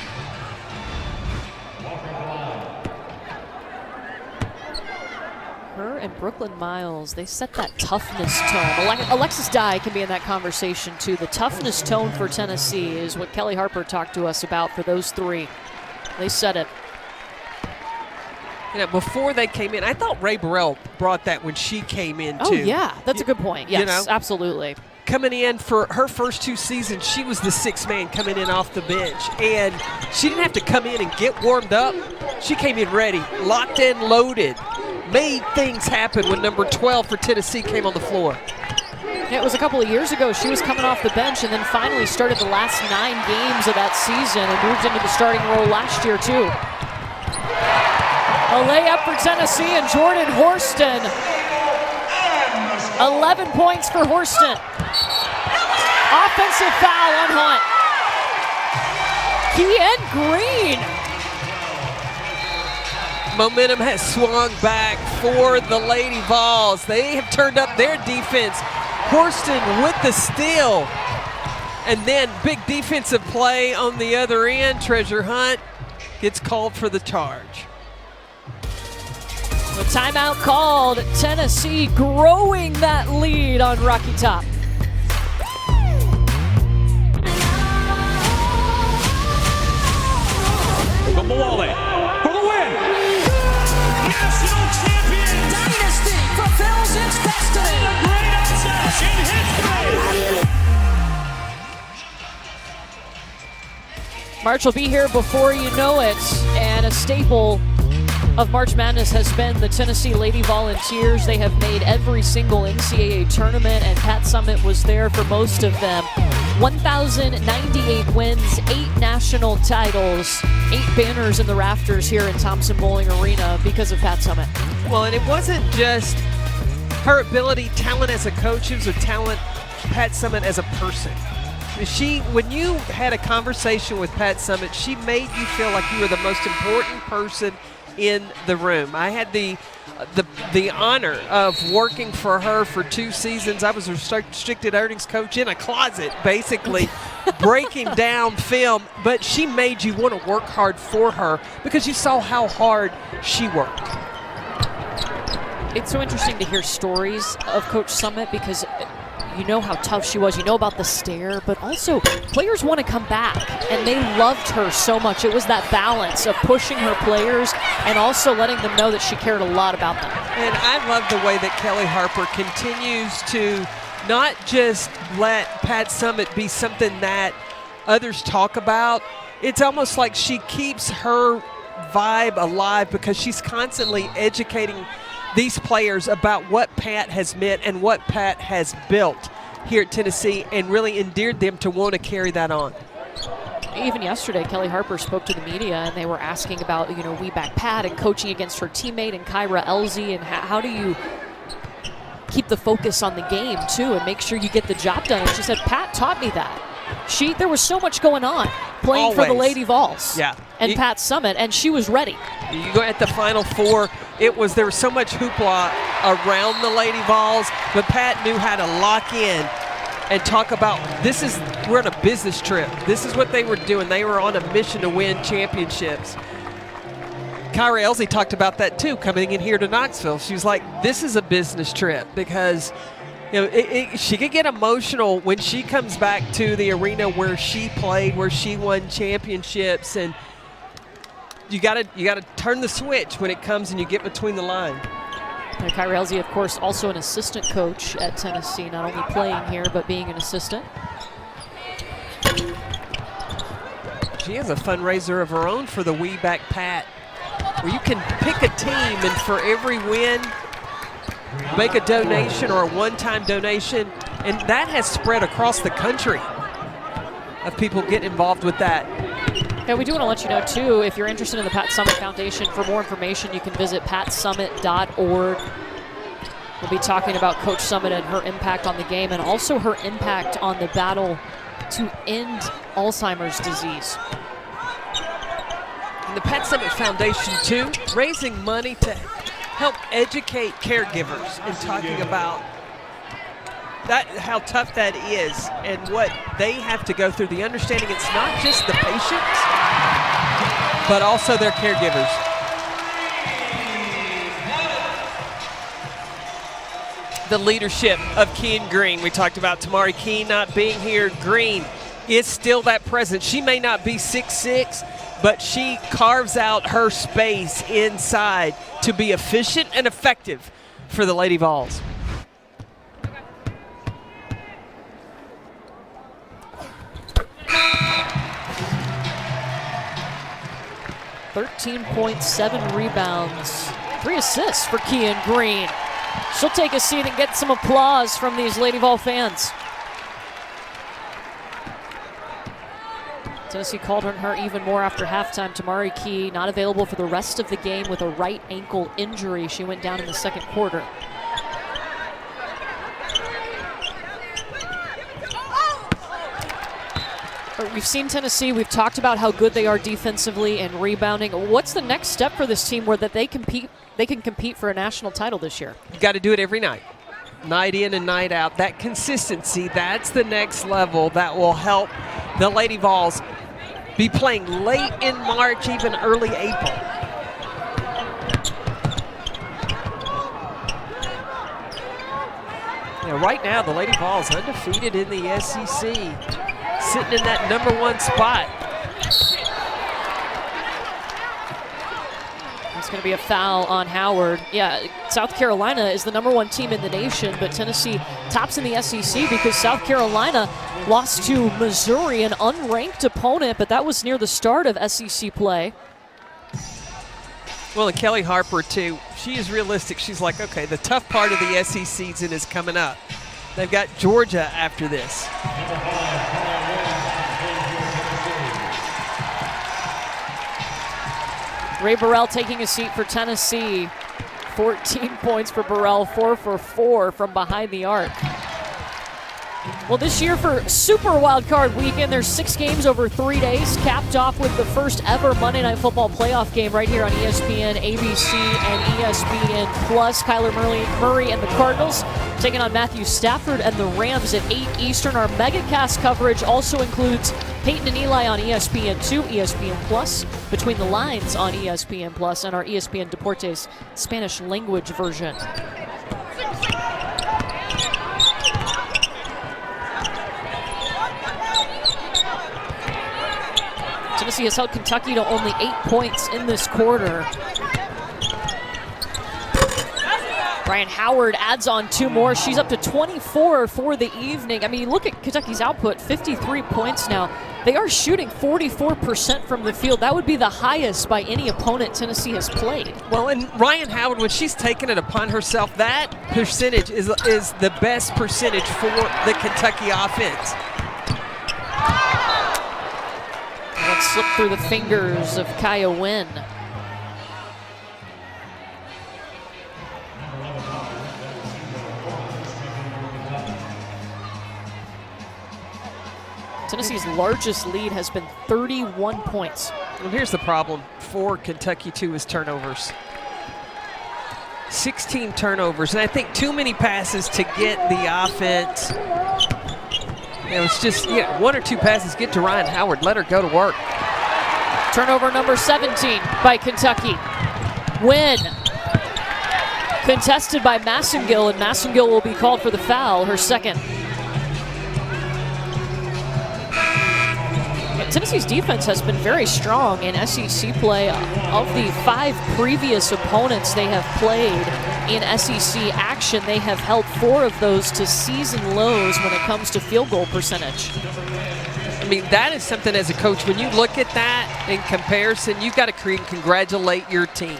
Her and Brooklyn Miles, they set that toughness tone. Alexis Dye can be in that conversation too. The toughness tone for Tennessee is what Kelly Harper talked to us about for those three. They set it. You know, before they came in, I thought Ray Burrell brought that when she came in too. Oh yeah, that's a good point. Yes, you know, absolutely. Coming in for her first 2 seasons, she was the 6th man coming in off the bench. And she didn't have to come in and get warmed up. She came in ready, locked in, loaded, made things happen when number 12 for Tennessee came on the floor. Yeah, it was a couple of years ago. She was coming off the bench and then finally started the last 9 games of that season and moved into the starting role last year too. A layup for Tennessee and Jordan Horston. 11 points for Horston. Offensive foul on Hunt. Kian Green. Momentum has swung back for the Lady Vols. They have turned up their defense. Horston with the steal. And then big defensive play on the other end. Treasure Hunt gets called for the charge. The timeout called. Tennessee growing that lead on Rocky Top. Ogunbowale for the win. National champion. Dynasty fulfills its destiny. The greatest in history. March will be here before you know it, and a staple of March Madness has been the Tennessee Lady Volunteers. They have made every single NCAA tournament, and Pat Summitt was there for most of them. 1,098 wins, 8 national titles, 8 banners in the rafters here in Thompson Bowling Arena because of Pat Summitt. Well, and it wasn't just her ability, talent as a coach, it was a talent, Pat Summitt as a person. When you had a conversation with Pat Summitt, she made you feel like you were the most important person in the room. I had the honor of working for her for 2 seasons. I was a restricted earnings coach in a closet, basically, breaking down film. But she made you want to work hard for her because you saw how hard she worked. It's so interesting to hear stories of Coach Summitt because you know how tough she was, you know about the stare, but also players want to come back, and they loved her so much. It was that balance of pushing her players and also letting them know that she cared a lot about them. And I love the way that Kelly Harper continues to not just let Pat Summitt be something that others talk about. It's almost like she keeps her vibe alive because she's constantly educating these players about what Pat has meant and what Pat has built here at Tennessee and really endeared them to want to carry that on. Even yesterday, Kelly Harper spoke to the media and they were asking about, you know, We Back Pat and coaching against her teammate and Kyra Elzy, and how do you keep the focus on the game too and make sure you get the job done. And she said, Pat taught me that. There was so much going on playing for the Lady Vols and Pat Summitt, and she was ready. You go at the Final Four, there was so much hoopla around the Lady Vols, but Pat knew how to lock in and talk about we're on a business trip. This is what they were doing. They were on a mission to win championships. Kyra Elzy talked about that too, coming in here to Knoxville. She was like, this is a business trip because she could get emotional when she comes back to the arena where she played, where she won championships, and you got to turn the switch when it comes and you get between the line. Kyra Elzy, of course, also an assistant coach at Tennessee, not only playing here but being an assistant. She has a fundraiser of her own for the We Back Pat where you can pick a team and for every win, make a donation or a one-time donation, and that has spread across the country of people getting involved with that. Yeah, we do want to let you know, too, if you're interested in the Pat Summitt Foundation, for more information, you can visit patsummit.org. We'll be talking about Coach Summitt and her impact on the game and also her impact on the battle to end Alzheimer's disease. And the Pat Summitt Foundation, too, raising money to help educate caregivers and talking about that, how tough that is and what they have to go through. The understanding it's not just the patients, but also their caregivers. The leadership of Kean Green. We talked about Tamari Kean not being here. Green is still that presence. She may not be 6'6", but she carves out her space inside to be efficient and effective for the Lady Vols. .7 rebounds, 3 assists for Kean Green. She'll take a seat and get some applause from these Lady Vol fans. Tennessee called on her even more after halftime. Tamari Key not available for the rest of the game with a right ankle injury. She went down in the second quarter. We've seen Tennessee, we've talked about how good they are defensively and rebounding. What's the next step for this team where that they can compete for a national title this year? You got to do it every night. Night in and night out. That consistency, that's the next level that will help the Lady Vols be playing late in March, even early April. Yeah, right now, the Lady Vols undefeated in the SEC, sitting in that #1 spot. It's going to be a foul on Howard. Yeah, South Carolina is the #1 team in the nation, but Tennessee tops in the SEC because South Carolina lost to Missouri, an unranked opponent, but that was near the start of SEC play. Well, and Kelly Harper, too, she is realistic. She's like, okay, the tough part of the SEC season is coming up. They've got Georgia after this. Ray Burrell taking a seat for Tennessee. 14 points for Burrell, 4 for 4 from behind the arc. Well, this year for Super Wild Card Weekend, there's 6 games over 3 days, capped off with the first ever Monday Night Football playoff game right here on ESPN, ABC, and ESPN+. Kyler Murray and the Cardinals taking on Matthew Stafford and the Rams at 8 Eastern. Our MegaCast coverage also includes Peyton and Eli on ESPN2, ESPN+, Between the Lines on ESPN+, and our ESPN Deportes Spanish language version. Tennessee has held Kentucky to only 8 points in this quarter. Ryan Howard adds on 2 more. She's up to 24 for the evening. I mean, look at Kentucky's output, 53 points now. They are shooting 44% from the field. That would be the highest by any opponent Tennessee has played. Well, and Ryan Howard, when she's taken it upon herself, that percentage is the best percentage for the Kentucky offense. Let's slip through the fingers of Kaya Wynn. Tennessee's largest lead has been 31 points. Well, here's the problem for Kentucky, too, is turnovers. 16 turnovers, and I think too many passes to get the offense. It was just 1 or 2 passes, get to Ryan Howard, let her go to work. Turnover number 17 by Kentucky. Wynn. Contested by Massengill, and Massengill will be called for the foul, her second. Tennessee's defense has been very strong in SEC play. Of the 5 previous opponents they have played in SEC action, they have held 4 of those to season lows when it comes to field goal percentage. I mean, that is something as a coach, when you look at that in comparison, you've got to congratulate your team.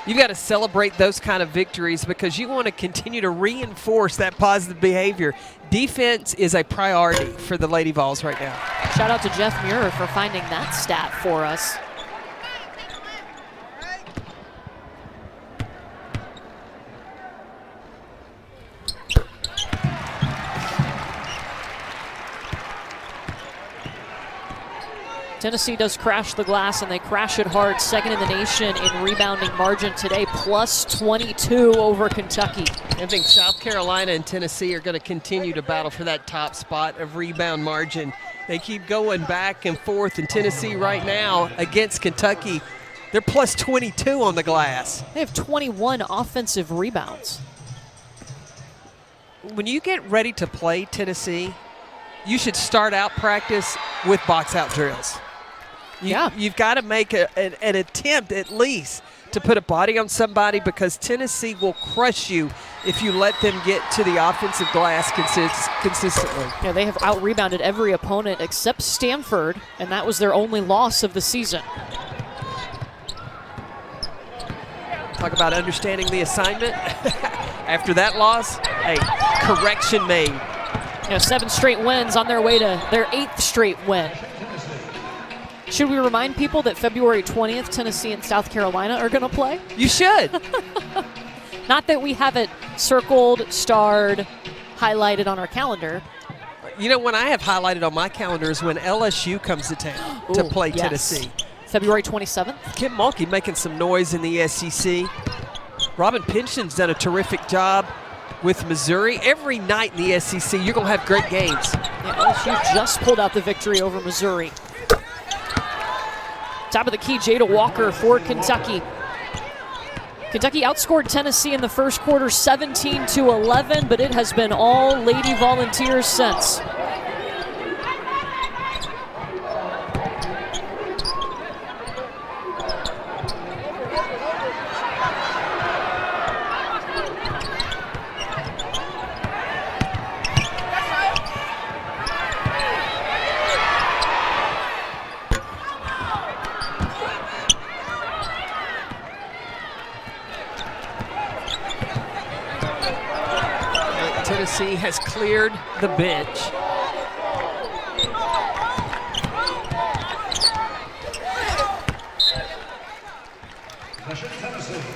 You've got to celebrate those kind of victories because you want to continue to reinforce that positive behavior. Defense is a priority for the Lady Vols right now. Shout out to Jeff Muir for finding that stat for us. Tennessee does crash the glass, and they crash it hard. Second in the nation in rebounding margin today, plus 22 over Kentucky. I think South Carolina and Tennessee are going to continue to battle for that top spot of rebound margin. They keep going back and forth, and Tennessee right now against Kentucky, they're plus 22 on the glass. They have 21 offensive rebounds. When you get ready to play Tennessee, you should start out practice with box-out drills. You've got to make an attempt at least to put a body on somebody because Tennessee will crush you if you let them get to the offensive glass consistently. Yeah, they have out-rebounded every opponent except Stanford, and that was their only loss of the season. Talk about understanding the assignment. After that loss, hey, correction made. You know, 7 straight wins on their way to their 8th straight win. Should we remind people that February 20th, Tennessee and South Carolina are going to play? You should. Not that we have it circled, starred, highlighted on our calendar. You know, when I have highlighted on my calendar is when LSU comes to town to play Tennessee. February 27th. Kim Mulkey making some noise in the SEC. Robin Pinson's done a terrific job with Missouri. Every night in the SEC, you're going to have great games. Yeah, LSU just pulled out the victory over Missouri. Top of the key, Jada Walker for Kentucky. Kentucky outscored Tennessee in the first quarter 17-11, but it has been all Lady Volunteers since. Tennessee has cleared the bench.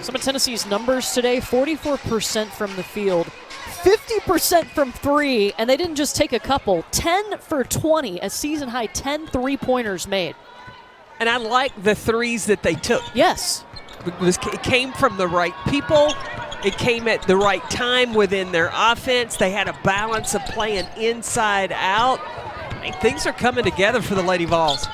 Some of Tennessee's numbers today, 44% from the field, 50% from 3, and they didn't just take a couple, 10 for 20, a season-high 10 3-pointers made. And I like the threes that they took. Yes. It came from the right people. It came at the right time within their offense. They had a balance of playing inside out. I mean, things are coming together for the Lady Vols.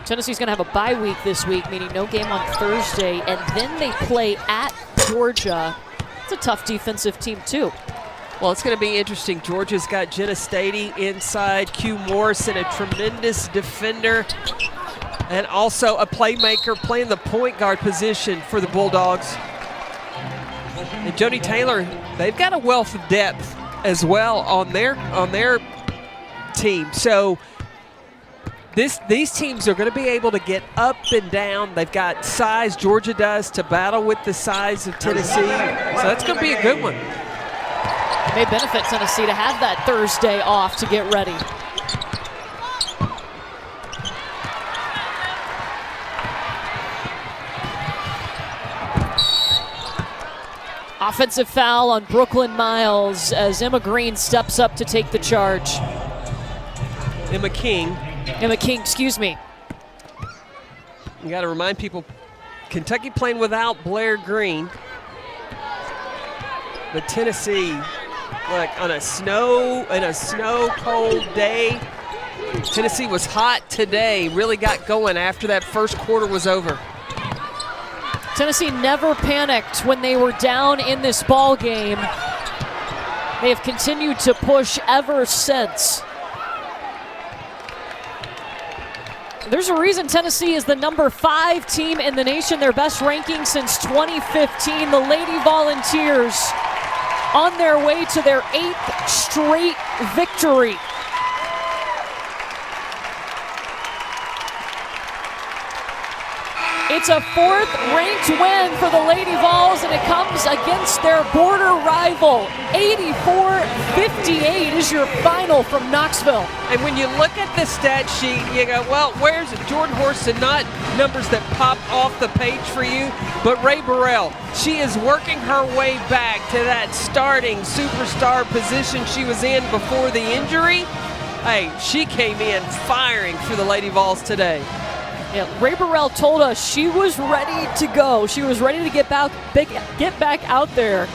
Tennessee's going to have a bye week this week, meaning no game on Thursday, and then they play at Georgia. It's a tough defensive team, too. Well, it's going to be interesting. Georgia's got Jenna Stady inside, Q Morrison, a tremendous defender, and also a playmaker playing the point guard position for the Bulldogs. And Joni Taylor, they've got a wealth of depth as well on their team. So these teams are going to be able to get up and down. They've got size, Georgia does, to battle with the size of Tennessee. So that's going to be a good one. It may benefit Tennessee to have that Thursday off to get ready. Offensive foul on Brooklyn Miles as Emma Green steps up to take the charge. Emma King, excuse me. You got to remind people, Kentucky playing without Blair Green. But Tennessee, look, on a snow cold day, Tennessee was hot today, really got going after that first quarter was over. Tennessee never panicked when they were down in this ball game. They have continued to push ever since. There's a reason Tennessee is the number 5 team in the nation, their best ranking since 2015. The Lady Volunteers on their way to their 8th straight victory. It's a 4th ranked win for the Lady Vols, and it comes against their border rival. 84-58 is your final from Knoxville. And when you look at the stat sheet, you go, well, where's Jordan Horston? Not numbers that pop off the page for you, but Ray Burrell. She is working her way back to that starting superstar position she was in before the injury. Hey, she came in firing for the Lady Vols today. Yeah, Ray Burrell told us she was ready to go. She was ready to get back out there.